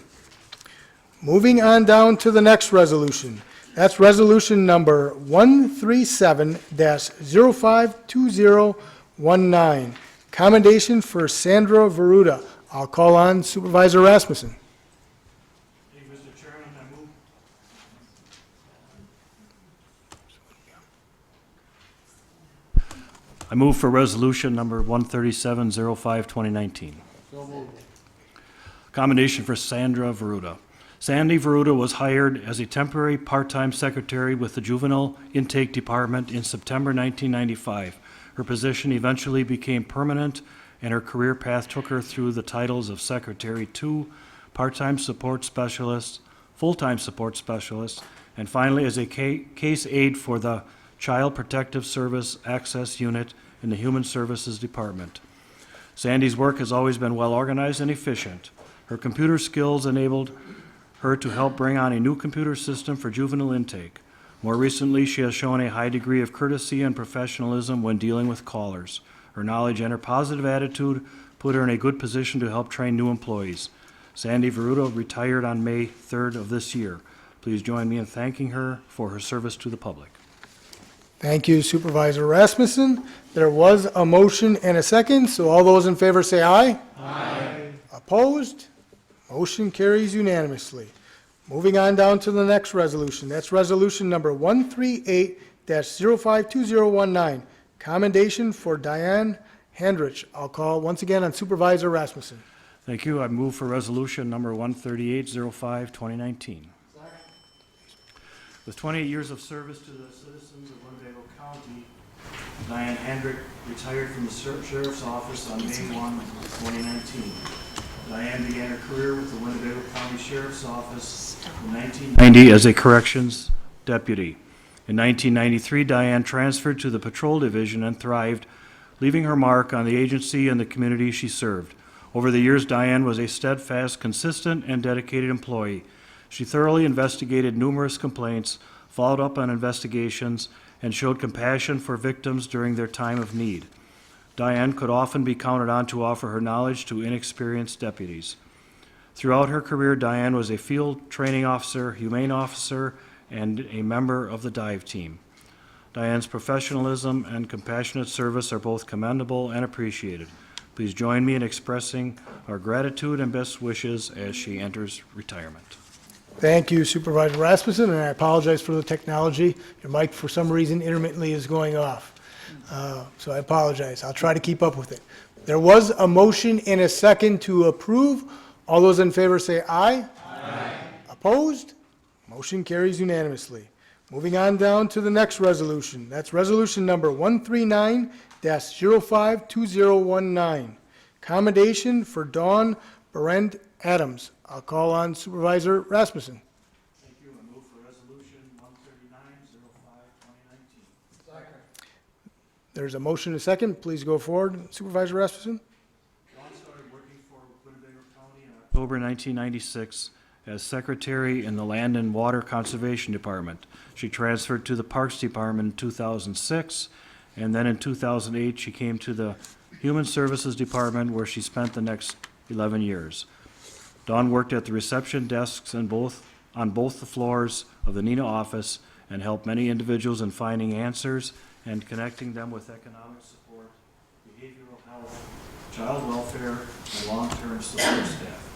Moving on down to the next resolution. That's resolution number 137-052019. Commendation for Sandra Veruda. I'll call on Supervisor Rasmussen. Mr. Chairman, I move for resolution number 137-05-2019. Commendation for Sandra Veruda. Sandy Veruda was hired as a temporary part-time secretary with the Juvenile Intake Department in September 1995. Her position eventually became permanent, and her career path took her through the titles of Secretary 2, part-time support specialist, full-time support specialist, and finally as a case aide for the Child Protective Service Access Unit in the Human Services Department. Sandy's work has always been well-organized and efficient. Her computer skills enabled her to help bring on a new computer system for juvenile intake. More recently, she has shown a high degree of courtesy and professionalism when dealing with callers. Her knowledge and her positive attitude put her in a good position to help train new employees. Sandy Veruda retired on May 3rd of this year. Please join me in thanking her for her service to the public. Thank you, Supervisor Rasmussen. There was a motion and a second, so all those in favor say aye. Aye. Opposed? Motion carries unanimously. Moving on down to the next resolution. That's resolution number 138-052019, commendation for Diane Handrich. I'll call once again on Supervisor Rasmussen. Thank you. I move for resolution number 138-05-2019. With 28 years of service to the citizens of Winnebago County, Diane Handrich retired from the Sheriff's Office on May 1, 2019. Diane began her career with the Winnebago County Sheriff's Office in 1990 as a corrections deputy. In 1993, Diane transferred to the Patrol Division and thrived, leaving her mark on the agency and the community she served. Over the years, Diane was a steadfast, consistent, and dedicated employee. She thoroughly investigated numerous complaints, followed up on investigations, and showed compassion for victims during their time of need. Diane could often be counted on to offer her knowledge to inexperienced deputies. Throughout her career, Diane was a field training officer, humane officer, and a member of the dive team. Diane's professionalism and compassionate service are both commendable and appreciated. Please join me in expressing our gratitude and best wishes as she enters retirement. Thank you, Supervisor Rasmussen, and I apologize for the technology. Your mic, for some reason, intermittently is going off. So I apologize. I'll try to keep up with it. There was a motion and a second to approve. All those in favor say aye. Aye. Opposed? Motion carries unanimously. Moving on down to the next resolution. That's resolution number 139-052019. Commendation for Dawn Berend Adams. I'll call on Supervisor Rasmussen. Thank you. I move for resolution 139-05-2019. There's a motion and a second. Please go forward, Supervisor Rasmussen. Dawn started working for Winnebago County in October 1996 as secretary in the Land and Water Conservation Department. She transferred to the Parks Department in 2006, and then in 2008 she came to the Human Services Department, where she spent the next 11 years. Dawn worked at the reception desks on both the floors of the NENA office and helped many individuals in finding answers and connecting them with economic support, behavioral health, child welfare, and long-term support staff.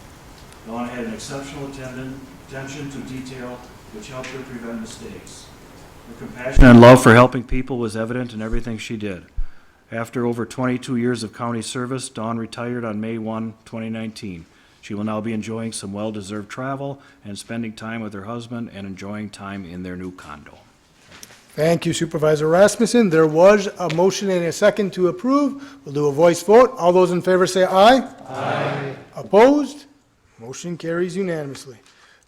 Dawn had an exceptional attention to detail, which helped her prevent mistakes. Her compassion and love for helping people was evident in everything she did. After over 22 years of county service, Dawn retired on May 1, 2019. She will now be enjoying some well-deserved travel and spending time with her husband and enjoying time in their new condo. Thank you, Supervisor Rasmussen. There was a motion and a second to approve. We'll do a voice vote. All those in favor say aye. Aye. Opposed? Motion carries unanimously.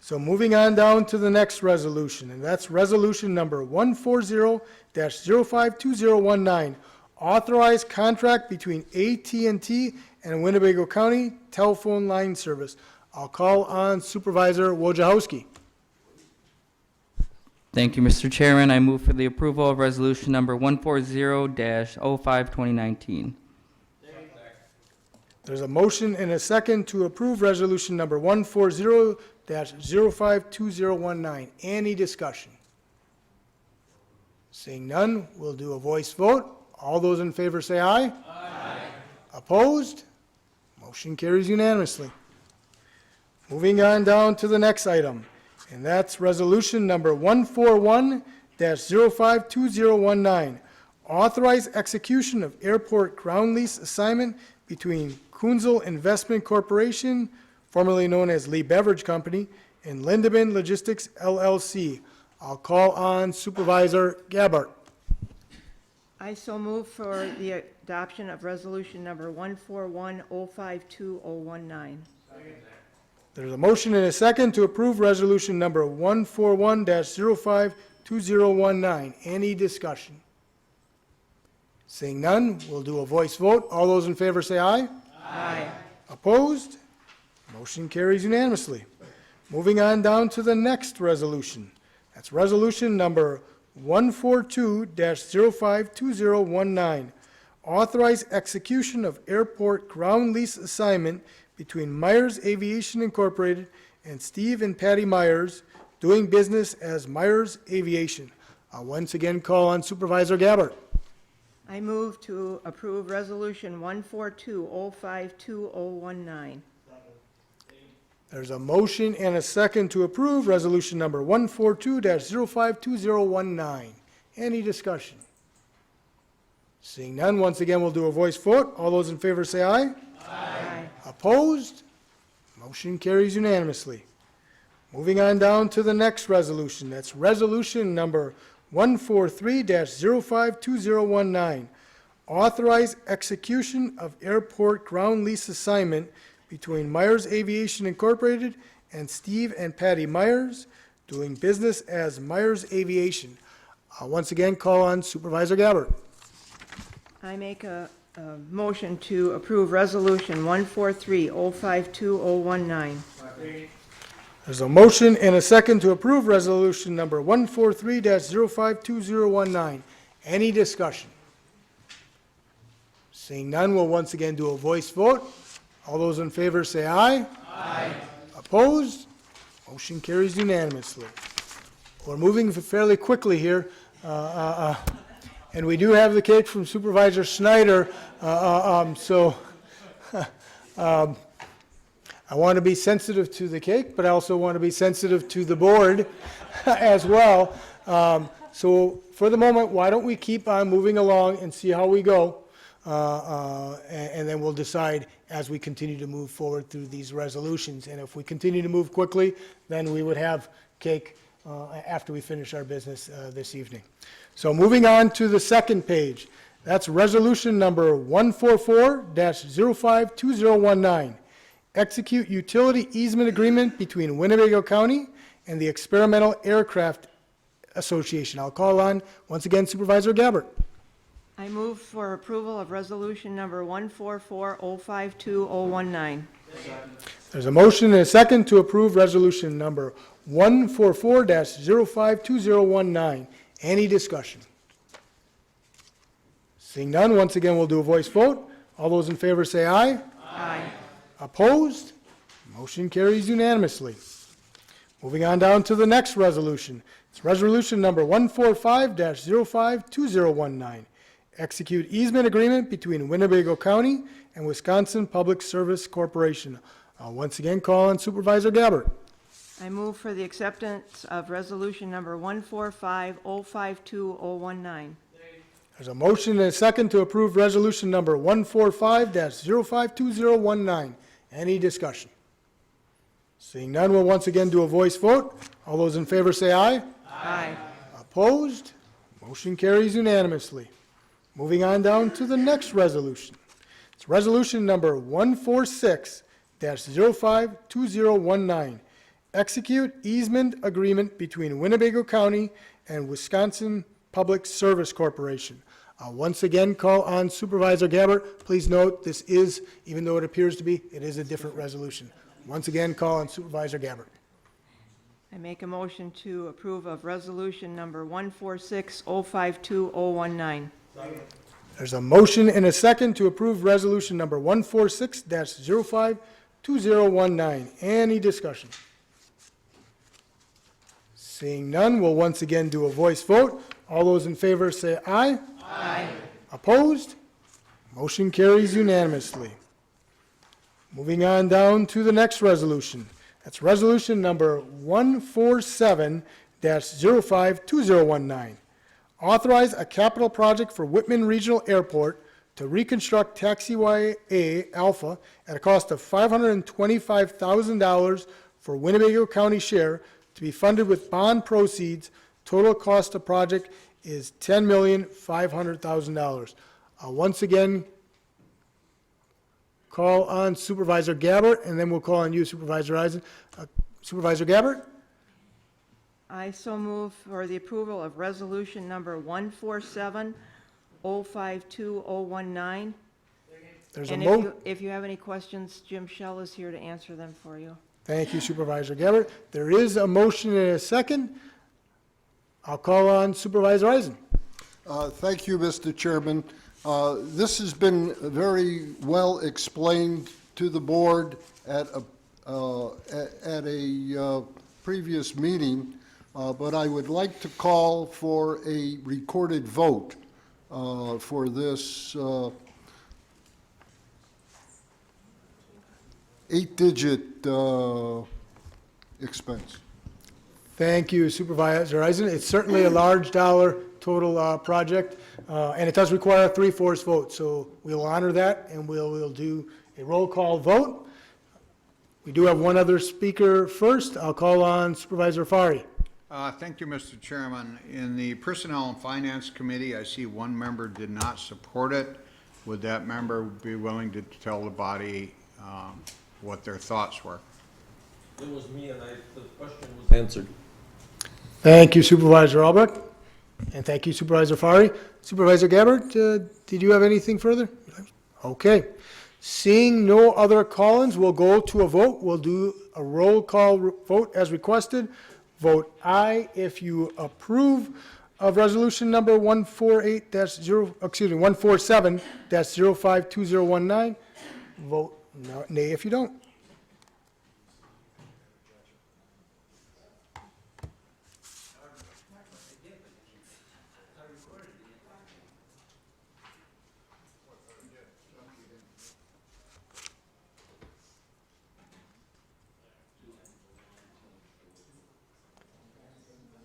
So moving on down to the next resolution, and that's resolution number 140-052019. Authorized contract between AT&T and Winnebago County Telephone Line Service. I'll call on Supervisor Wojciechowski. Thank you, Mr. Chairman. I move for the approval of resolution number 140-05-2019. There's a motion and a second to approve resolution number 140-052019. Any discussion? Seeing none, we'll do a voice vote. All those in favor say aye. Aye. Opposed? Motion carries unanimously. Moving on down to the next item, and that's resolution number 141-052019. Authorize execution of airport ground lease assignment between Kunzel Investment Corporation, formerly known as Lee Beverage Company, and Lindemann Logistics LLC. I'll call on Supervisor Gabbard. I so move for the adoption of resolution number 141-052-019. There's a motion and a second to approve resolution number 141-052019. Any discussion? Seeing none, we'll do a voice vote. All those in favor say aye. Aye. Opposed? Motion carries unanimously. Moving on down to the next resolution. That's resolution number 142-052019. Authorize execution of airport ground lease assignment between Myers Aviation Incorporated and Steve and Patty Myers, doing business as Myers Aviation. I'll once again call on Supervisor Gabbard. I move to approve resolution 142-052-019. There's a motion and a second to approve resolution number 142-052019. Any discussion? Seeing none, once again, we'll do a voice vote. All those in favor say aye. Aye. Opposed? Motion carries unanimously. Moving on down to the next resolution. That's resolution number 143-052019. Authorize execution of airport ground lease assignment between Myers Aviation Incorporated and Steve and Patty Myers, doing business as Myers Aviation. I'll once again call on Supervisor Gabbard. I make a motion to approve resolution 143-052-019. There's a motion and a second to approve resolution number 143-052019. Any discussion? Seeing none, we'll once again do a voice vote. All those in favor say aye. Aye. Opposed? Motion carries unanimously. We're moving fairly quickly here, and we do have the cake from Supervisor Snyder, so I want to be sensitive to the cake, but I also want to be sensitive to the board as well. So for the moment, why don't we keep on moving along and see how we go, and then we'll decide as we continue to move forward through these resolutions. And if we continue to move quickly, then we would have cake after we finish our business this evening. So moving on to the second page, that's resolution number 144-052019. Execute utility easement agreement between Winnebago County and the Experimental Aircraft Association. I'll call on, once again, Supervisor Gabbard. I move for approval of resolution number 144-052-019. There's a motion and a second to approve resolution number 144-052019. Any discussion? Seeing none, once again, we'll do a voice vote. All those in favor say aye. Aye. Opposed? Motion carries unanimously. Moving on down to the next resolution. It's resolution number 145-052019. Execute easement agreement between Winnebago County and Wisconsin Public Service Corporation. I'll once again call on Supervisor Gabbard. I move for the acceptance of resolution number 145-052-019. There's a motion and a second to approve resolution number 145-052019. Any discussion? Seeing none, we'll once again do a voice vote. All those in favor say aye. Aye. Opposed? Motion carries unanimously. Moving on down to the next resolution. It's resolution number 146-052019. Execute easement agreement between Winnebago County and Wisconsin Public Service Corporation. I'll once again call on Supervisor Gabbard. Please note, this is, even though it appears to be, it is a different resolution. Once again, call on Supervisor Gabbard. I make a motion to approve of resolution number 146-052-019. There's a motion and a second to approve resolution number 146-052019. Any discussion? Seeing none, we'll once again do a voice vote. All those in favor say aye. Aye. Opposed? Motion carries unanimously. Moving on down to the next resolution. That's resolution number 147-052019. Authorize a capital project for Whitman Regional Airport to reconstruct taxiway A Alpha at a cost of $525,000 for Winnebago County share to be funded with bond proceeds. Total cost of project is $10,500,000. Once again, call on Supervisor Gabbard, and then we'll call on you, Supervisor Eisen. Supervisor Gabbard? I so move for the approval of resolution number 147-052-019. There's a And if you have any questions, Jim Shell is here to answer them for you. Thank you, Supervisor Gabbard. There is a motion and a second. I'll call on Supervisor Eisen. Thank you, Mr. Chairman. This has been very well explained to the board at a previous meeting, but I would like to call for a recorded vote for this 8-digit expense. Thank you, Supervisor Eisen. It's certainly a large dollar total project, and it does require a 3/4 vote, so we'll honor that, and we'll do a roll call vote. We do have one other speaker first. I'll call on Supervisor Fari. Thank you, Mr. Chairman. In the Personnel and Finance Committee, I see one member did not support it. Would that member be willing to tell the body what their thoughts were? It was me, and the question was answered. Thank you, Supervisor Albrecht, and thank you, Supervisor Fari. Supervisor Gabbard, did you have anything further? Okay. Seeing no other call-ins, we'll go to a vote. We'll do a roll call vote as requested. Vote aye if you approve of resolution number 147-052019. Vote nay if you don't.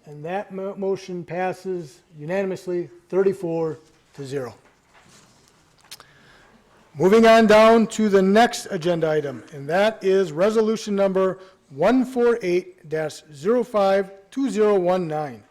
And that motion passes unanimously, 34-0. Moving on down to the next agenda item, and that is resolution number 148-052019.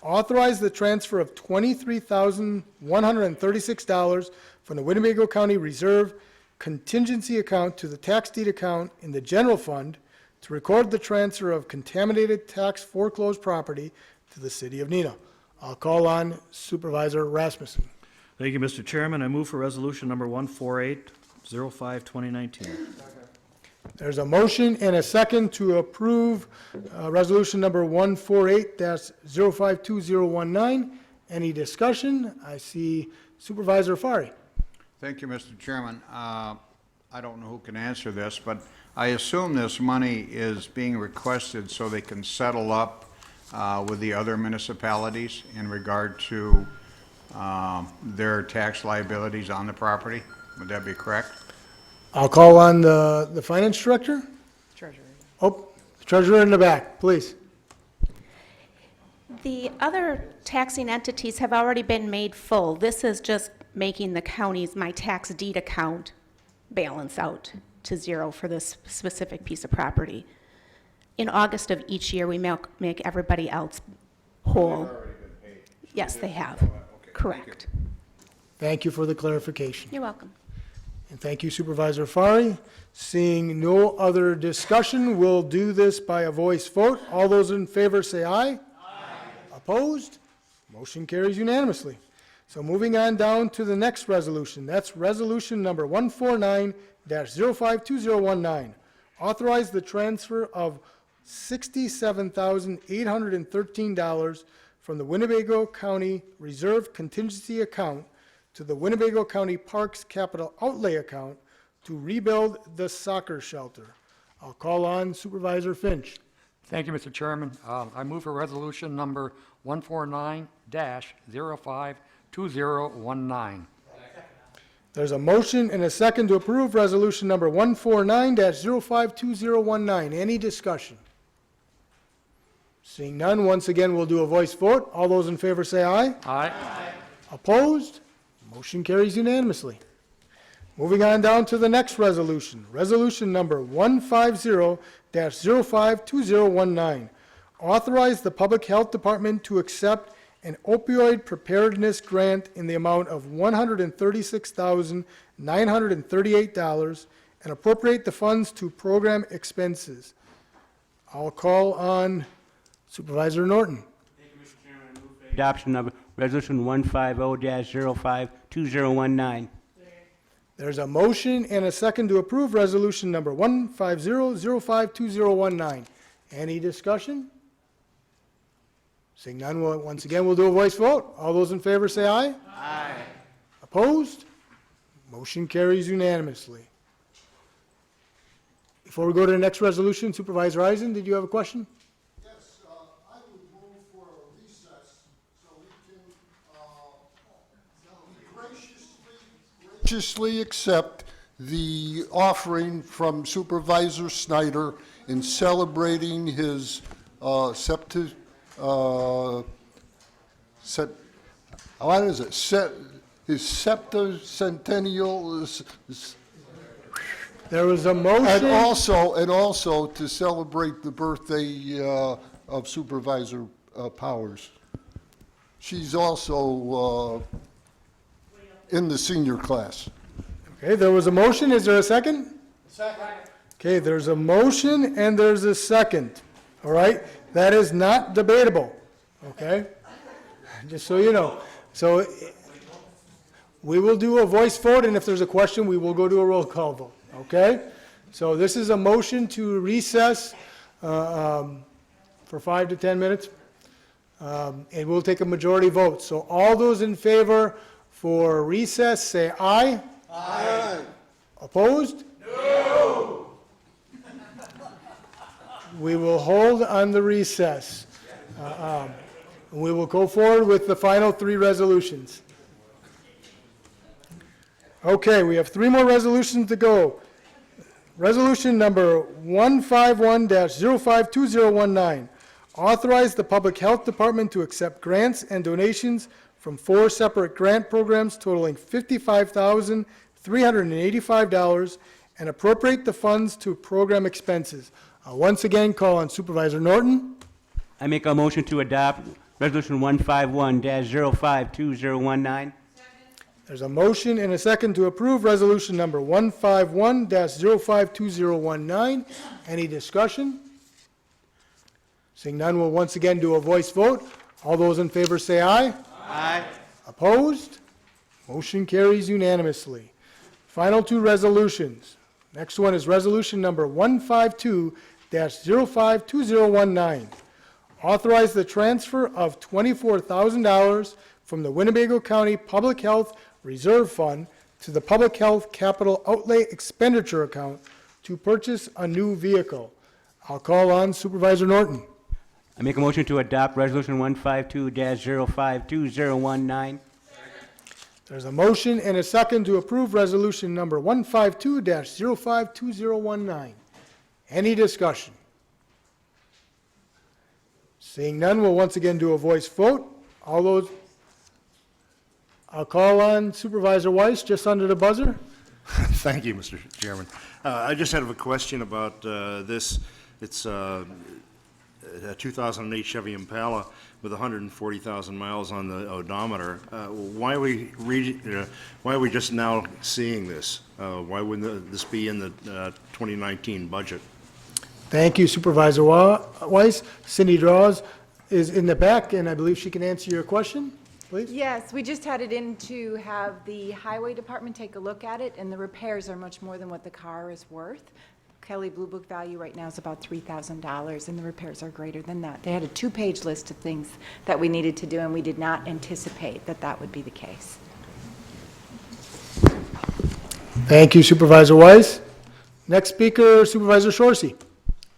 Authorize the transfer of $23,136 from the Winnebago County Reserve contingency account to the tax deed account in the general fund to record the transfer of contaminated tax foreclosed property to the city of Neenah. I'll call on Supervisor Rasmussen. Thank you, Mr. Chairman. I move for resolution number 148-05-2019. There's a motion and a second to approve resolution number 148-052019. Any discussion? I see Supervisor Fari. Thank you, Mr. Chairman. I don't know who can answer this, but I assume this money is being requested so they can settle up with the other municipalities in regard to their tax liabilities on the property. Would that be correct? I'll call on the finance director. Treasurer. Oh, the treasurer in the back, please. The other taxing entities have already been made full. This is just making the county's, my tax deed account balance out to zero for this specific piece of property. In August of each year, we make everybody else whole. Yes, they have. Correct. Thank you for the clarification. You're welcome. And thank you, Supervisor Fari. Seeing no other discussion, we'll do this by a voice vote. All those in favor say aye. Aye. Opposed? Motion carries unanimously. So moving on down to the next resolution. That's resolution number 149-052019. Authorize the transfer of $67,813 from the Winnebago County Reserve Contingency Account to the Winnebago County Parks Capital Outlay Account to rebuild the soccer shelter. I'll call on Supervisor Finch. Thank you, Mr. Chairman. I move for resolution number 149-052019. There's a motion and a second to approve resolution number 149-052019. Any discussion? Seeing none, once again, we'll do a voice vote. All those in favor say aye. Aye. Opposed? Motion carries unanimously. Moving on down to the next resolution, resolution number 150-052019. Authorize the Public Health Department to accept an opioid preparedness grant in the amount of $136,938 and appropriate the funds to program expenses. I'll call on Supervisor Norton. Adoption of Resolution 150-052019. There's a motion and a second to approve resolution number 150-052019. Any discussion? Seeing none, once again, we'll do a voice vote. All those in favor say aye. Aye. Opposed? Motion carries unanimously. Before we go to the next resolution, Supervisor Eisen, did you have a question? Yes, I would move for a recess so we can graciously accept the offering from Supervisor Snyder in celebrating his his septucentennial. There was a motion. And also to celebrate the birthday of Supervisor Powers. She's also in the senior class. Okay, there was a motion. Is there a second? Second. Okay, there's a motion and there's a second. All right? That is not debatable. Okay? Just so you know. So we will do a voice vote, and if there's a question, we will go to a roll call vote. Okay? So this is a motion to recess for 5 to 10 minutes, and we'll take a majority vote. So all those in favor for recess, say aye. Aye. Opposed? No. We will hold on the recess. We will go forward with the final 3 resolutions. Okay, we have 3 more resolutions to go. Resolution number 151-052019. Authorize the Public Health Department to accept grants and donations from 4 separate grant programs totaling $55,385 and appropriate the funds to program expenses. I'll once again call on Supervisor Norton. I make a motion to adopt Resolution 151-052019. There's a motion and a second to approve resolution number 151-052019. Any discussion? Seeing none, we'll once again do a voice vote. All those in favor say aye. Aye. Opposed? Motion carries unanimously. Final 2 resolutions. Next one is resolution number 152-052019. Authorize the transfer of $24,000 from the Winnebago County Public Health Reserve Fund to the Public Health Capital Outlay Expenditure Account to purchase a new vehicle. I'll call on Supervisor Norton. I make a motion to adopt Resolution 152-052019. There's a motion and a second to approve resolution number 152-052019. Any discussion? Seeing none, we'll once again do a voice vote. All those, I'll call on Supervisor Weiss, just under the buzzer. Thank you, Mr. Chairman. I just have a question about this. It's a 2008 Chevy Impala with 140,000 miles on the odometer. Why are we just now seeing this? Why wouldn't this be in the 2019 budget? Thank you, Supervisor Weiss. Cindy Draws is in the back, and I believe she can answer your question, please. Yes, we just had it in to have the highway department take a look at it, and the repairs are much more than what the car is worth. Kelly Blue Book value right now is about $3,000, and the repairs are greater than that. They had a 2-page list of things that we needed to do, and we did not anticipate that that would be the case. Thank you, Supervisor Weiss. Next speaker, Supervisor Shorsey.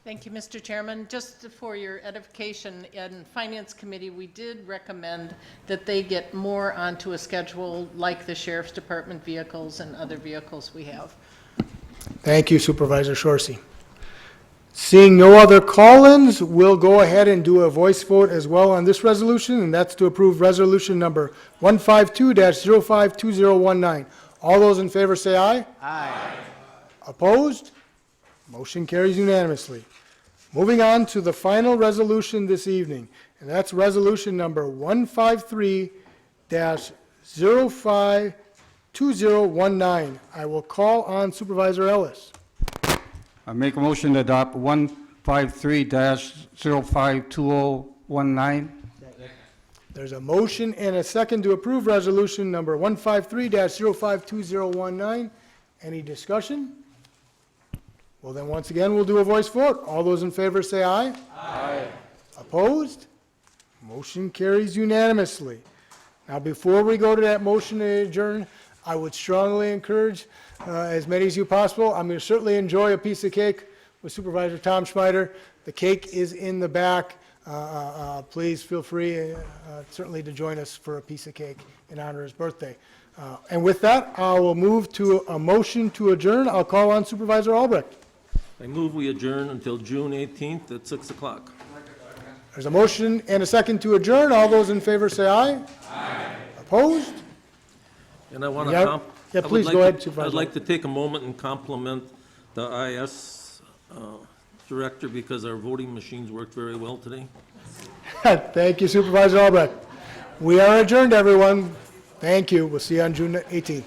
Thank you, Mr. Chairman. Just for your edification, in Finance Committee, we did recommend that they get more onto a schedule like the Sheriff's Department vehicles and other vehicles we have. Thank you, Supervisor Shorsey. Seeing no other call-ins, we'll go ahead and do a voice vote as well on this resolution, and that's to approve resolution number 152-052019. All those in favor say aye. Aye. Opposed? Motion carries unanimously. Moving on to the final resolution this evening, and that's resolution number 153-052019. I will call on Supervisor Ellis. I make a motion to adopt 153-052019. There's a motion and a second to approve resolution number 153-052019. Any discussion? Well, then, once again, we'll do a voice vote. All those in favor say aye. Aye. Opposed? Motion carries unanimously. Now, before we go to that motion to adjourn, I would strongly encourage as many as you possible. I'm going to certainly enjoy a piece of cake with Supervisor Tom Schmider. The cake is in the back. Please feel free certainly to join us for a piece of cake in honor of his birthday. And with that, I will move to a motion to adjourn. I'll call on Supervisor Albrecht. I move we adjourn until June 18th at 6 o'clock. There's a motion and a second to adjourn. All those in favor say aye. Aye. Opposed? And I want to Yeah, please go ahead, Supervisor. I'd like to take a moment and compliment the IS director because our voting machines worked very well today. Thank you, Supervisor Albrecht. We are adjourned, everyone. Thank you. We'll see you on June 18th.